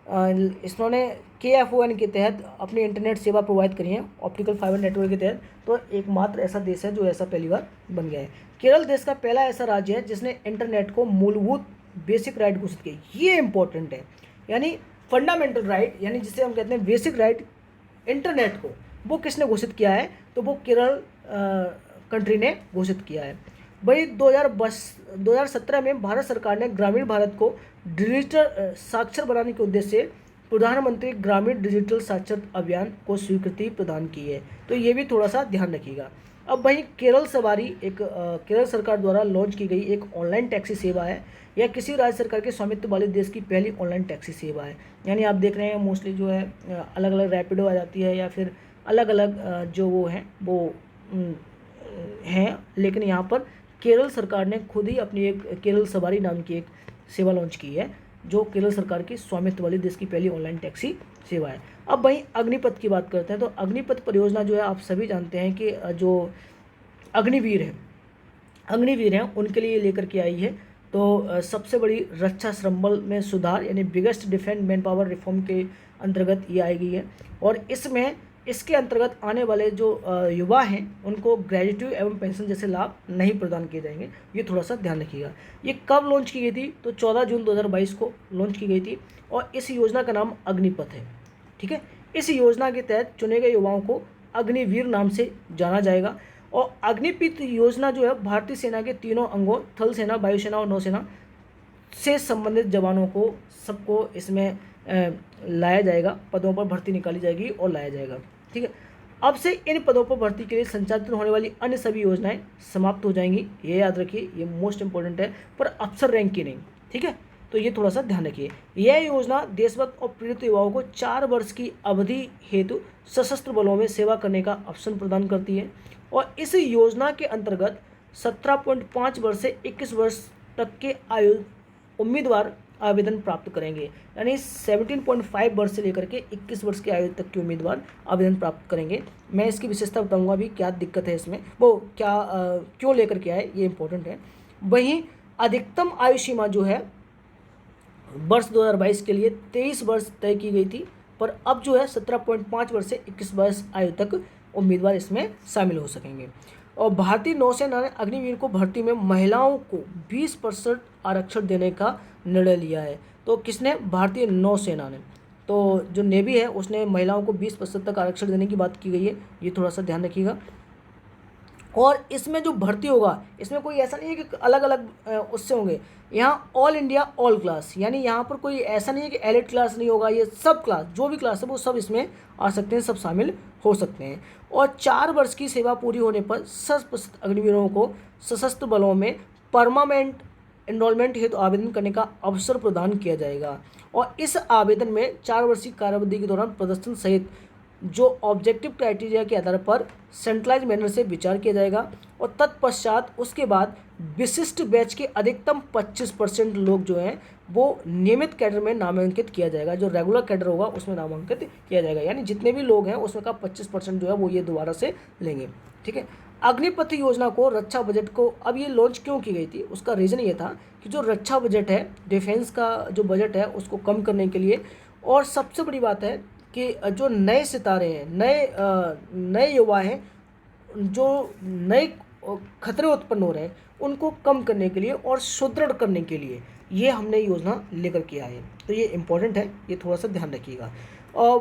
इन्होंने KFON के तहत अपनी इंटरनेट सेवा प्रोवाइड करी है ऑप्टिकल फाइबर नेटवर्क के तहत। तो एकमात्र ऐसा देश है जो ऐसा पहली बार बन गया है। केरल देश का पहला ऐसा राज्य है जिसने इंटरनेट को मूलभूत बेसिक राइट घोषित किया, ये इंपॉर्टेंट है, यानी फंडामेंटल राइट, यानी जिसे हम कहते हैं बेसिक राइट इंटरनेट को, वो किसने घोषित किया है तो वो केरल कंट्री ने घोषित किया है। वही 2017 में भारत सरकार ने ग्रामीण भारत को डिजिटल साक्षर बनाने के उद्देश्य से प्रधानमंत्री ग्रामीण डिजिटल साक्षर अभियान को स्वीकृति प्रदान की है, तो ये भी थोड़ा सा ध्यान रखिएगा। अब वहीं केरल सवारी एक केरल सरकार द्वारा लॉन्च की गई एक ऑनलाइन टैक्सी सेवा है। यह किसी राज्य सरकार के स्वामित्व वाले देश की पहली ऑनलाइन टैक्सी सेवा है, यानी आप देख रहे हैं मोस्टली जो है अलग अलग रैपिडो आ जाती है या फिर अलग अलग जो वो हैं वो हैं, लेकिन यहाँ पर केरल सरकार ने खुद ही अपनी एक केरल सवारी नाम की एक सेवा लॉन्च की है जो केरल सरकार की स्वामित्व वाली देश की पहली ऑनलाइन टैक्सी सेवा है। अब वहीं अग्निपथ की बात करते हैं तो अग्निपथ परियोजना जो है आप सभी जानते हैं कि जो अग्निवीर हैं उनके लिए लेकर के आई है। तो सबसे बड़ी रक्षा श्रमबल में सुधार यानी biggest defence man power reform के अंतर्गत ये आई गई है, और इसके अंतर्गत आने वाले जो युवा हैं उनको ग्रेजुएटी एवं पेंशन जैसे लाभ नहीं प्रदान किए जाएंगे, ये थोड़ा सा ध्यान रखिएगा। ये कब लॉन्च की गई थी तो 14 जून 2022 को लॉन्च की गई थी, और इस योजना का नाम अग्निपथ है, ठीक है। इस योजना के तहत चुने गए युवाओं को अग्निवीर नाम से जाना जाएगा, और अग्निपथ योजना जो है भारतीय सेना के तीनों अंगों थल सेना, वायुसेना और नौसेना से संबंधित जवानों को सबको इसमें लाया जाएगा, पदों पर भर्ती निकाली जाएगी और लाया जाएगा, ठीक है। अब से इन पदों पर भर्ती के लिए संचालित होने वाली अन्य सभी योजनाएं समाप्त हो जाएंगी, ये याद रखिए, ये मोस्ट इंपॉर्टेंट है, पर अफसर रैंक की नहीं, ठीक है। तो ये थोड़ा सा ध्यान रखिए। यह योजना देशभक्त और पीड़ित युवाओं को 4 वर्ष की अवधि हेतु सशस्त्र बलों में सेवा करने का अवसर प्रदान करती है, और इस योजना के अंतर्गत 17.5 वर्ष से 21 वर्ष तक के आयु उम्मीदवार आवेदन प्राप्त करेंगे, यानी 17.5 वर्ष से लेकर के 21 वर्ष की आयु तक के उम्मीदवार आवेदन प्राप्त करेंगे। मैं इसकी विशेषता बताऊंगा भी, क्या दिक्कत है इसमें, वो क्या क्यों लेकर के आए, ये इंपॉर्टेंट है। वहीं अधिकतम आयु सीमा जो है वर्ष 2022 के लिए 23 वर्ष तय की गई थी, पर अब जो है 17.5 वर्ष से 21 वर्ष आयु तक उम्मीदवार इसमें शामिल हो सकेंगे। और भारतीय नौसेना ने अग्निवीर को भर्ती में महिलाओं को 20% आरक्षण देने का निर्णय लिया है। तो तो किसने? भारतीय नौसेना ने। तो जो नेवी है उसने महिलाओं को 20% तक आरक्षण देने की बात की गई है, ये थोड़ा सा ध्यान रखिएगा। और इसमें जो भर्ती होगा, इसमें कोई ऐसा नहीं है कि अलग अलग उससे होंगे, यहाँ ऑल इंडिया ऑल क्लास, यानी यहाँ पर कोई ऐसा नहीं है कि एलिट क्लास नहीं होगा, ये सब क्लास, जो भी क्लास है वो सब इसमें आ सकते हैं, सब शामिल हो सकते हैं। और 4 वर्ष की सेवा पूरी होने पर सशस्त्र अग्निवीरों को सशस्त्र बलों में परमानेंट एनरोलमेंट हेतु आवेदन करने का अवसर प्रदान किया जाएगा। और इस आवेदन में 4 वर्षीय कार्यावधि के दौरान प्रदर्शन सहित जो ऑब्जेक्टिव क्राइटेरिया के आधार पर सेंट्रलाइज मैनर से विचार किया जाएगा। और तत्पश्चात उसके बाद विशिष्ट बैच के अधिकतम 25% लोग जो हैं वो नियमित कैडर में नामांकित किया जाएगा, जो रेगुलर कैडर होगा उसमें नामांकित किया जाएगा, यानी जितने भी लोग हैं उसमें का 25% जो है वो ये दोबारा से लेंगे। ठीक है। अग्निपथ योजना को रक्षा बजट को अब ये लॉन्च क्यों की गई थी, उसका रीज़न ये था कि जो रक्षा बजट है, डिफेंस का जो बजट है उसको कम करने के लिए, और सबसे बड़ी बात है कि जो नए सितारे हैं, नए युवा हैं, जो नए खतरे उत्पन्न हो रहे हैं उनको कम करने के लिए और सुदृढ़ करने के लिए ये हमने योजना लेकर के आए हैं। तो ये इम्पोर्टेंट है, ये थोड़ा सा ध्यान रखिएगा। और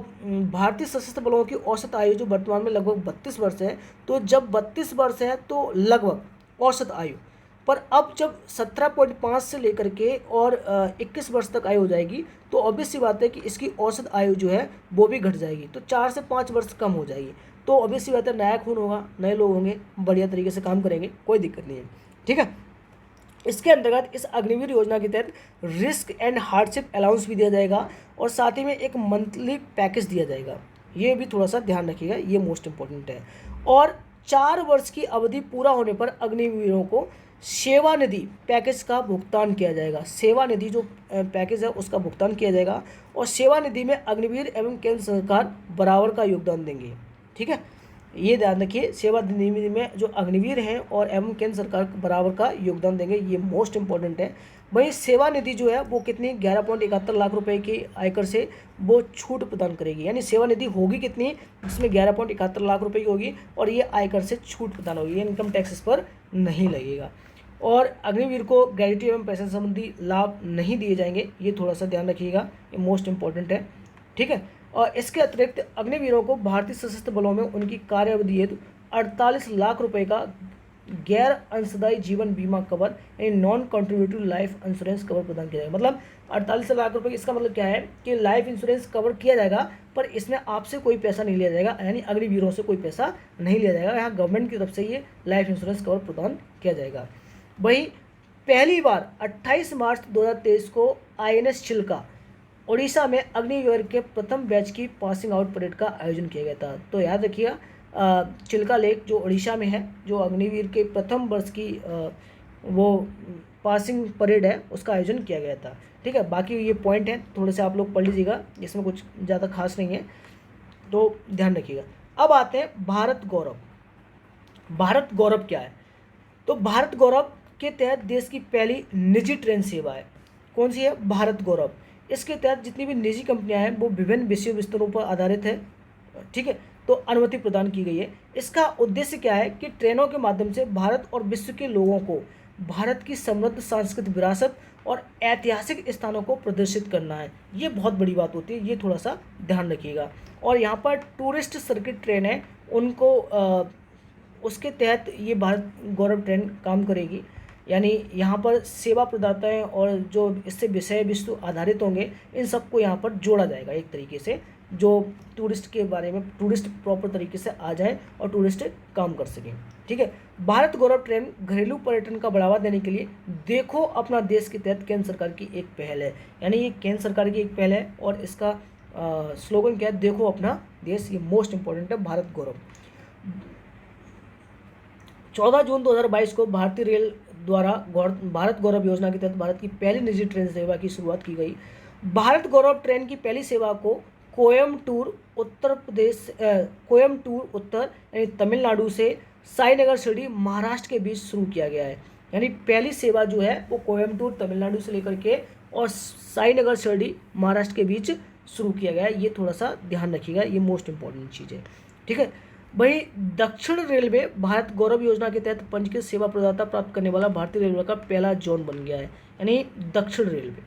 भारतीय सशस्त्र बलों की औसत आयु जो वर्तमान में लगभग 32 वर्ष है, तो जब 32 वर्ष है तो लगभग औसत आयु, पर अब जब 17.5 से लेकर के और 21 वर्ष तक आयु हो जाएगी तो ऑब्वियस सी बात है कि इसकी औसत आयु जो है वो भी घट जाएगी, तो 4 से 5 वर्ष कम हो जाएगी। तो ऑब्वियस सी बात है नया खून होगा, नए लोग होंगे, बढ़िया तरीके से काम करेंगे, कोई दिक्कत नहीं है। ठीक है। इसके अंतर्गत इस अग्निवीर योजना के तहत रिस्क एंड हार्डशिप अलाउंस भी दिया जाएगा और साथ ही में एक मंथली पैकेज दिया जाएगा, ये भी थोड़ा सा ध्यान रखिएगा, ये मोस्ट इंपॉर्टेंट है। और 4 वर्ष की अवधि पूरा होने पर अग्निवीरों को सेवानिधि पैकेज का भुगतान किया जाएगा, सेवानिधि जो पैकेज है उसका भुगतान किया जाएगा। और सेवानिधि में अग्निवीर एवं केंद्र सरकार बराबर का योगदान देंगे। ठीक है, ये ध्यान रखिए, सेवानिधि में जो अग्निवीर हैं और एवं केंद्र सरकार बराबर का योगदान देंगे, ये मोस्ट इंपॉर्टेंट है। वहीं सेवानिधि जो है वो कितनी 11.71 लाख रुपए की आयकर से वो छूट प्रदान करेगी, यानी सेवानिधि होगी कितनी, जिसमें 11.71 लाख रुपए की होगी और ये आयकर से छूट प्रदान होगी, ये इनकम टैक्स पर नहीं लगेगा। और अग्निवीर को ग्रेजुटी एवं पेंशन संबंधी लाभ नहीं दिए जाएंगे, ये थोड़ा सा ध्यान रखिएगा, ये मोस्ट इंपॉर्टेंट है। ठीक है। और इसके अतिरिक्त अग्निवीरों को भारतीय सशस्त्र बलों में उनकी कार्य अवधि हेतु 48 लाख रुपए का गैर अंशदायी जीवन बीमा कवर यानी non contributive life insurance cover प्रदान किया जाएगा। मतलब 48 लाख रुपए, इसका मतलब क्या है कि लाइफ इंश्योरेंस कवर किया जाएगा, पर इसमें आपसे कोई पैसा नहीं लिया जाएगा, यानी अग्निवीरों से कोई पैसा नहीं लिया जाएगा, यहाँ गवर्नमेंट की तरफ से ये लाइफ इंश्योरेंस कवर प्रदान किया जाएगा। वहीं पहली बार 28 मार्च 2023 को INS चिल्का ओडिशा में अग्निवीर के प्रथम बैच की पासिंग आउट परेड का आयोजन किया गया था। तो याद रखिएगा, चिल्का लेक जो ओडिशा में है, जो अग्निवीर के प्रथम वर्ष की वो पासिंग परेड है उसका आयोजन किया गया था। ठीक है, बाकी ये पॉइंट है थोड़े से आप लोग पढ़ लीजिएगा, इसमें कुछ ज़्यादा खास नहीं है, तो ध्यान रखिएगा। अब आते हैं भारत गौरव। भारत गौरव क्या है? तो भारत गौरव के तहत देश की पहली निजी ट्रेन सेवा है। कौन सी है? भारत गौरव। इसके तहत जितनी भी निजी कंपनियां हैं वो विभिन्न विषय स्तरों पर आधारित है। ठीक है, तो अनुमति प्रदान की गई है। इसका उद्देश्य क्या है कि ट्रेनों के माध्यम से भारत और विश्व के लोगों को भारत की समृद्ध सांस्कृतिक विरासत और ऐतिहासिक स्थानों को प्रदर्शित करना है। ये बहुत बड़ी बात होती है, ये थोड़ा सा ध्यान रखिएगा। और यहाँ पर टूरिस्ट सर्किट ट्रेन है, उनको उसके तहत ये भारत गौरव ट्रेन काम करेगी, यानी यहाँ पर सेवा प्रदाताएं और जो इससे विषय वस्तु आधारित होंगे इन सबको यहाँ पर जोड़ा जाएगा एक तरीके से, जो टूरिस्ट के बारे में, टूरिस्ट प्रॉपर तरीके से आ जाए और टूरिस्ट काम कर सकें। ठीक है, भारत गौरव ट्रेन घरेलू पर्यटन का बढ़ावा देने के लिए देखो अपना देश के तहत केंद्र सरकार की एक पहल है, यानी ये केंद्र सरकार की एक पहल है और इसका स्लोगन क्या है? देखो अपना देश। ये मोस्ट इंपॉर्टेंट है भारत गौरव। 14 जून 2022 को भारतीय रेल द्वारा भारत गौरव योजना के तहत भारत की पहली निजी ट्रेन सेवा की शुरुआत की गई। भारत गौरव ट्रेन की पहली सेवा को कोयम्बटूर उत्तर यानी तमिलनाडु से साईनगर शिरडी महाराष्ट्र के बीच शुरू किया गया है। यानी पहली सेवा जो है वो कोयम्बटूर तमिलनाडु से लेकर के और साईनगर शिरडी महाराष्ट्र के बीच शुरू किया गया है। ये थोड़ा सा ध्यान रखिएगा, ये मोस्ट इंपॉर्टेंट चीज़ है। ठीक है, वहीं दक्षिण रेलवे भारत गौरव योजना के तहत पंजीकृत सेवा प्रदाता प्राप्त करने वाला भारतीय रेलवे का पहला जोन बन गया है, यानी दक्षिण रेलवे।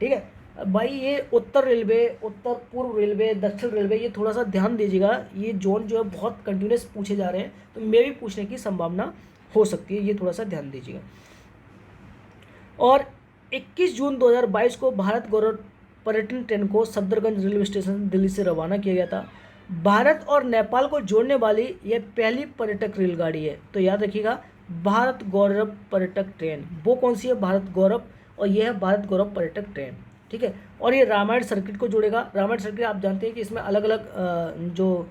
ठीक है, भाई ये उत्तर रेलवे, उत्तर पूर्व रेलवे, दक्षिण रेलवे, ये थोड़ा सा ध्यान दीजिएगा, ये जोन जो है बहुत कंटिन्यूस पूछे जा रहे हैं, तो मे भी पूछने की संभावना हो सकती है, ये थोड़ा सा ध्यान दीजिएगा। और 21 जून 2022 को भारत गौरव पर्यटन ट्रेन को सफदरगंज रेलवे स्टेशन दिल्ली से रवाना किया गया था। भारत और नेपाल को जोड़ने वाली यह पहली पर्यटक रेलगाड़ी है, तो याद रखिएगा भारत गौरव पर्यटक ट्रेन, वो कौन सी है, भारत गौरव, और यह है भारत गौरव पर्यटक ट्रेन, ठीक है। और ये रामायण सर्किट को जोड़ेगा। रामायण सर्किट आप जानते हैं कि इसमें अलग अलग जो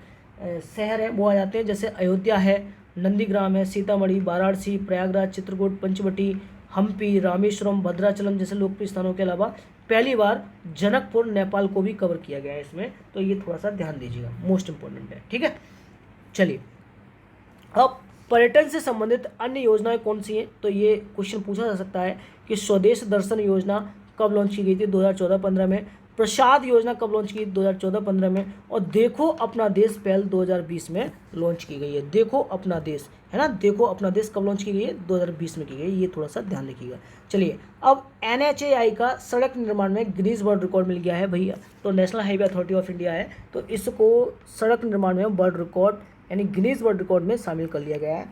शहर है वो आ जाते हैं, जैसे अयोध्या है, नंदीग्राम है, सीतामढ़ी, वाराणसी, प्रयागराज, चित्रकूट, पंचवटी, हम्पी, रामेश्वरम, भद्राचलम जैसे लोकप्रिय स्थानों के अलावा पहली बार जनकपुर नेपाल को भी कवर किया गया है इसमें, तो ये थोड़ा सा ध्यान दीजिएगा, मोस्ट इंपॉर्टेंट है, ठीक है। चलिए, अब पर्यटन से संबंधित अन्य योजनाएं कौन सी हैं, तो ये क्वेश्चन पूछा जा सकता है कि स्वदेश दर्शन योजना कब लॉन्च की गई थी, 2014-15 में। प्रसाद योजना कब लॉन्च की, 2014-15 में। और देखो अपना देश पहल 2020 में लॉन्च की गई है। देखो अपना देश है ना, देखो अपना देश कब लॉन्च की गई है, 2020 में की गई, ये थोड़ा सा ध्यान रखिएगा। चलिए, अब NHAI का सड़क निर्माण में गिनीज वर्ल्ड रिकॉर्ड मिल गया है भैया, तो national highway authority of India है, तो इसको सड़क निर्माण में वर्ल्ड रिकॉर्ड यानी गिनीज वर्ल्ड रिकॉर्ड में शामिल कर लिया गया है।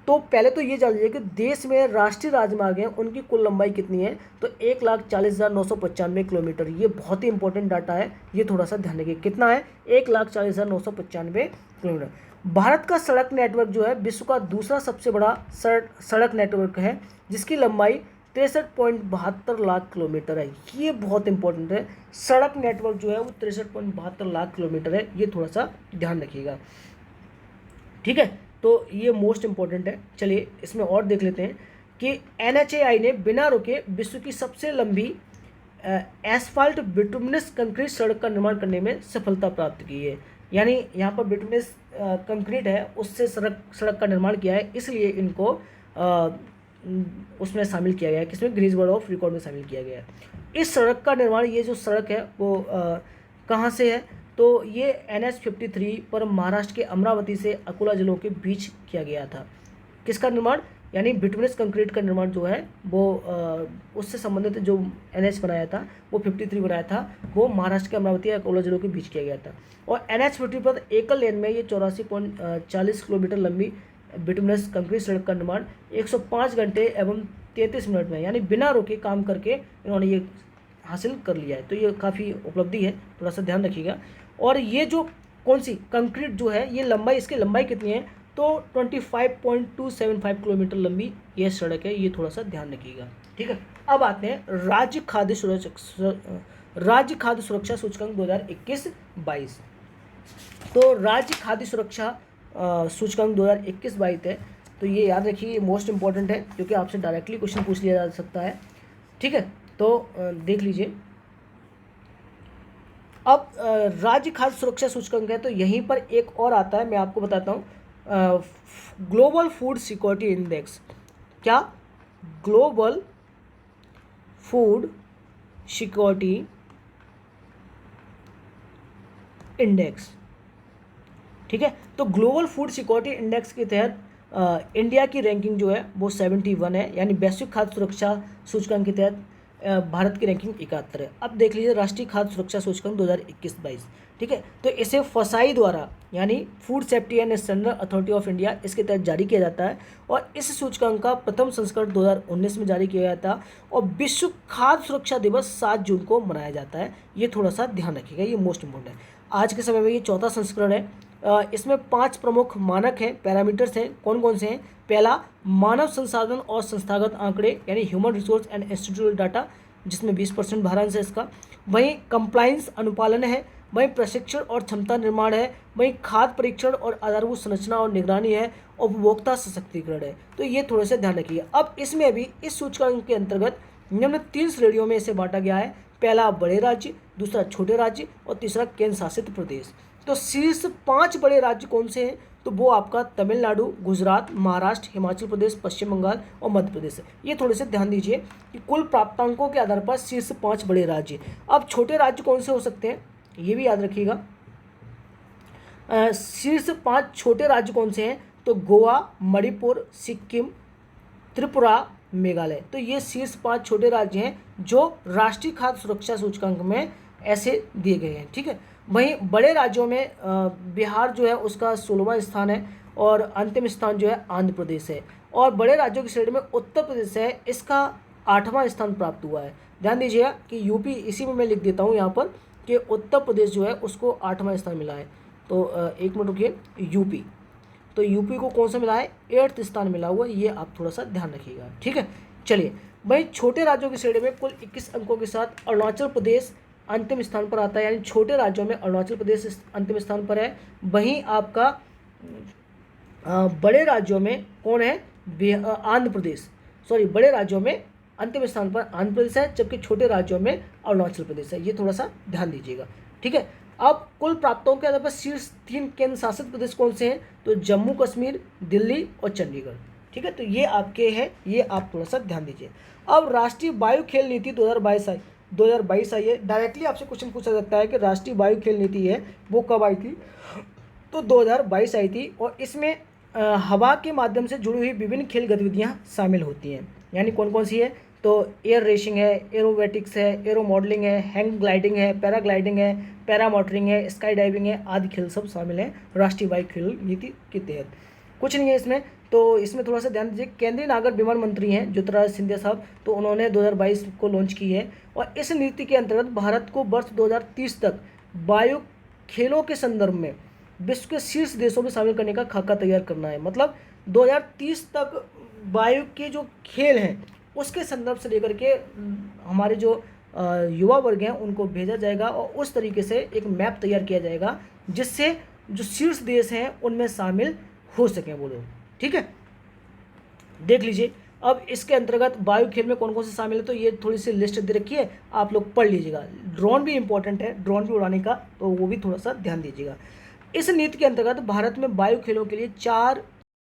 तो पहले तो ये जान लीजिए कि देश में राष्ट्रीय राजमार्ग हैं उनकी कुल लंबाई कितनी है, तो 1,40,995 किलोमीटर। ये बहुत ही इंपॉर्टेंट डाटा है, ये थोड़ा सा ध्यान रखिए, कितना है, 1,40,995 किलोमीटर। भारत का सड़क नेटवर्क जो है विश्व का दूसरा सबसे बड़ा सड़क नेटवर्क है, जिसकी लंबाई 63.72 लाख किलोमीटर है। ये बहुत इंपॉर्टेंट है, सड़क नेटवर्क जो है वो 63.72 लाख किलोमीटर है, ये थोड़ा सा ध्यान रखिएगा, ठीक है। तो ये मोस्ट इंपॉर्टेंट है। चलिए, इसमें और देख लेते हैं कि NHAI ने बिना रुके विश्व की सबसे लंबी एसफाल्ट बिटुमिनस कंक्रीट सड़क का निर्माण करने में सफलता प्राप्त की है। यानी यहाँ पर बिटुमिनस कंक्रीट है, उससे सड़क का निर्माण किया है, इसलिए इनको उसमें शामिल किया गया है, किसमें, गिनीज वर्ल्ड ऑफ रिकॉर्ड में शामिल किया गया है। इस सड़क का निर्माण, ये जो सड़क है वो कहाँ से है, तो ये NH-53 पर महाराष्ट्र के अमरावती से अकोला जिलों के बीच किया गया था। किसका निर्माण, यानी बिटुमिनस कंक्रीट का निर्माण जो है वो उससे संबंधित जो NH बनाया था, वो 53 बनाया था, वो महाराष्ट्र के अमरावती और अकोला जिलों के बीच किया गया था। और NH-50 पर एकल लेन में ये 84.40 किलोमीटर लंबी बिटुमिनस कंक्रीट सड़क का निर्माण 105 घंटे एवं 33 मिनट में, यानी बिना रुके काम करके इन्होंने ये हासिल कर लिया है, तो ये काफ़ी उपलब्धि है, थोड़ा सा ध्यान रखिएगा। और ये जो कौन सी कंक्रीट जो है, ये लंबाई, इसकी लंबाई कितनी है, तो 25.275 किलोमीटर लंबी ये सड़क है, ये थोड़ा सा ध्यान रखिएगा, ठीक है। अब आते हैं राज्य खाद्य सुरक्षा सूचकांक 2021-22। तो राज्य खाद्य सुरक्षा सूचकांक 2021-22 है, तो ये याद रखिए, मोस्ट इंपॉर्टेंट है, क्योंकि आपसे डायरेक्टली क्वेश्चन पूछ लिया जा सकता है, ठीक है। तो देख लीजिए, अब राज्य खाद्य सुरक्षा सूचकांक है, तो यहीं पर एक और आता है, मैं आपको बताता हूँ, ग्लोबल फूड सिक्योरिटी इंडेक्स। क्या, ग्लोबल फूड सिक्योरिटी इंडेक्स, ठीक है। तो ग्लोबल फूड सिक्योरिटी इंडेक्स के तहत इंडिया की रैंकिंग जो है वो 71 है, यानी वैश्विक खाद्य सुरक्षा सूचकांक के तहत भारत की रैंकिंग 71 है। अब देख लीजिए राष्ट्रीय खाद्य सुरक्षा सूचकांक 2021-22, ठीक है। तो इसे फसाई द्वारा, यानी food safety and standard authority of India, इसके तहत जारी किया जाता है, और इस सूचकांक का प्रथम संस्करण 2019 में जारी किया गया था, और विश्व खाद्य सुरक्षा दिवस 7 जून को मनाया जाता है। ये थोड़ा सा ध्यान रखिएगा, ये मोस्ट इंपॉर्टेंट है। आज के समय में ये चौथा संस्करण है। इसमें 5 प्रमुख मानक हैं, पैरामीटर्स हैं, कौन कौन से हैं। पहला, मानव संसाधन और संस्थागत आंकड़े, यानी human resource and institutional data, जिसमें 20% भारांश है इसका। वहीं कंप्लाइंस अनुपालन है, वहीं प्रशिक्षण और क्षमता निर्माण है, वहीं खाद्य परीक्षण और आधारभूत संरचना और निगरानी है, और उपभोक्ता सशक्तिकरण है। तो ये थोड़े से ध्यान रखिए। अब इसमें भी इस सूचकांक के अंतर्गत निम्न 3 श्रेणियों में इसे बांटा गया है। पहला बड़े राज्य, दूसरा छोटे राज्य, और तीसरा केंद्र शासित प्रदेश। तो शीर्ष 5 बड़े राज्य कौन से हैं, तो वो आपका तमिलनाडु, गुजरात, महाराष्ट्र, हिमाचल प्रदेश, पश्चिम बंगाल और मध्य प्रदेश है। ये थोड़े से ध्यान दीजिए कि कुल प्राप्तांकों के आधार पर शीर्ष 5 बड़े राज्य। अब छोटे राज्य कौन से हो सकते हैं, ये भी याद रखिएगा। शीर्ष 5 छोटे राज्य कौन से हैं, तो गोवा, मणिपुर, सिक्किम, त्रिपुरा, मेघालय। तो ये शीर्ष 5 छोटे राज्य हैं जो राष्ट्रीय खाद्य सुरक्षा सूचकांक में ऐसे दिए गए हैं। ठीक है, वहीं बड़े राज्यों में बिहार जो है उसका 16वां स्थान है और अंतिम स्थान जो है आंध्र प्रदेश है। और बड़े राज्यों की श्रेणी में उत्तर प्रदेश है, इसका 8वां स्थान प्राप्त हुआ है। ध्यान दीजिएगा कि यूपी, इसी में मैं लिख देता हूँ यहाँ पर कि उत्तर प्रदेश जो है उसको 8वां स्थान मिला है। तो एक मिनट रुकिए, यूपी, तो यूपी को कौन सा मिला है, 8वां स्थान मिला हुआ है, ये आप थोड़ा सा ध्यान रखिएगा। ठीक है, चलिए भाई, छोटे राज्यों की श्रेणी में कुल 21 अंकों के साथ अरुणाचल प्रदेश अंतिम स्थान पर आता है, यानी छोटे राज्यों में अरुणाचल प्रदेश अंतिम स्थान पर है। वहीं आपका बड़े राज्यों में कौन है, आंध्र प्रदेश, सॉरी, बड़े राज्यों में अंतिम स्थान पर आंध्र प्रदेश है, जबकि छोटे राज्यों में अरुणाचल प्रदेश है। ये थोड़ा सा ध्यान दीजिएगा। ठीक है, अब कुल प्राप्तों के आधार पर शीर्ष 3 केंद्र शासित प्रदेश कौन से हैं, तो जम्मू कश्मीर, दिल्ली और चंडीगढ़। ठीक है, तो ये आपके हैं, ये आप थोड़ा सा ध्यान दीजिए। अब राष्ट्रीय वायु खेल नीति 2022 आई है। डायरेक्टली आपसे क्वेश्चन पूछा जाता है कि राष्ट्रीय वायु खेल नीति है वो कब आई थी, तो 2022 आई थी। और इसमें हवा के माध्यम से जुड़ी हुई विभिन्न खेल गतिविधियां शामिल होती हैं। यानी कौन कौन सी है, तो एयर रेसिंग है, एरोबैटिक्स है, एरो मॉडलिंग है, हैंग ग्लाइडिंग है, पैराग्लाइडिंग है, पैरामोटरिंग है, स्काई डाइविंग है, आदि खेल सब शामिल हैं राष्ट्रीय वायु खेल नीति के तहत। कुछ नहीं है इसमें, तो इसमें थोड़ा सा ध्यान दीजिए। केंद्रीय नागर विमान मंत्री हैं ज्योतिरादित्य सिंधिया साहब, तो उन्होंने 2022 को लॉन्च की है। और इस नीति के अंतर्गत भारत को वर्ष 2030 तक वायु खेलों के संदर्भ में विश्व के शीर्ष देशों में शामिल करने का खाका तैयार करना है। मतलब 2030 तक वायु के जो खेल हैं उसके संदर्भ से लेकर के हमारे जो युवा वर्ग हैं उनको भेजा जाएगा और उस तरीके से एक मैप तैयार किया जाएगा जिससे जो शीर्ष देश हैं उनमें शामिल हो सकें वो लोग। ठीक है, देख लीजिए। अब इसके अंतर्गत वायु खेल में कौन कौन से शामिल है, तो ये थोड़ी सी लिस्ट दे रखी है, आप लोग पढ़ लीजिएगा। ड्रोन भी इंपॉर्टेंट है, ड्रोन भी उड़ाने का, तो वो भी थोड़ा सा ध्यान दीजिएगा। इस नीति के अंतर्गत भारत में वायु खेलों के लिए 4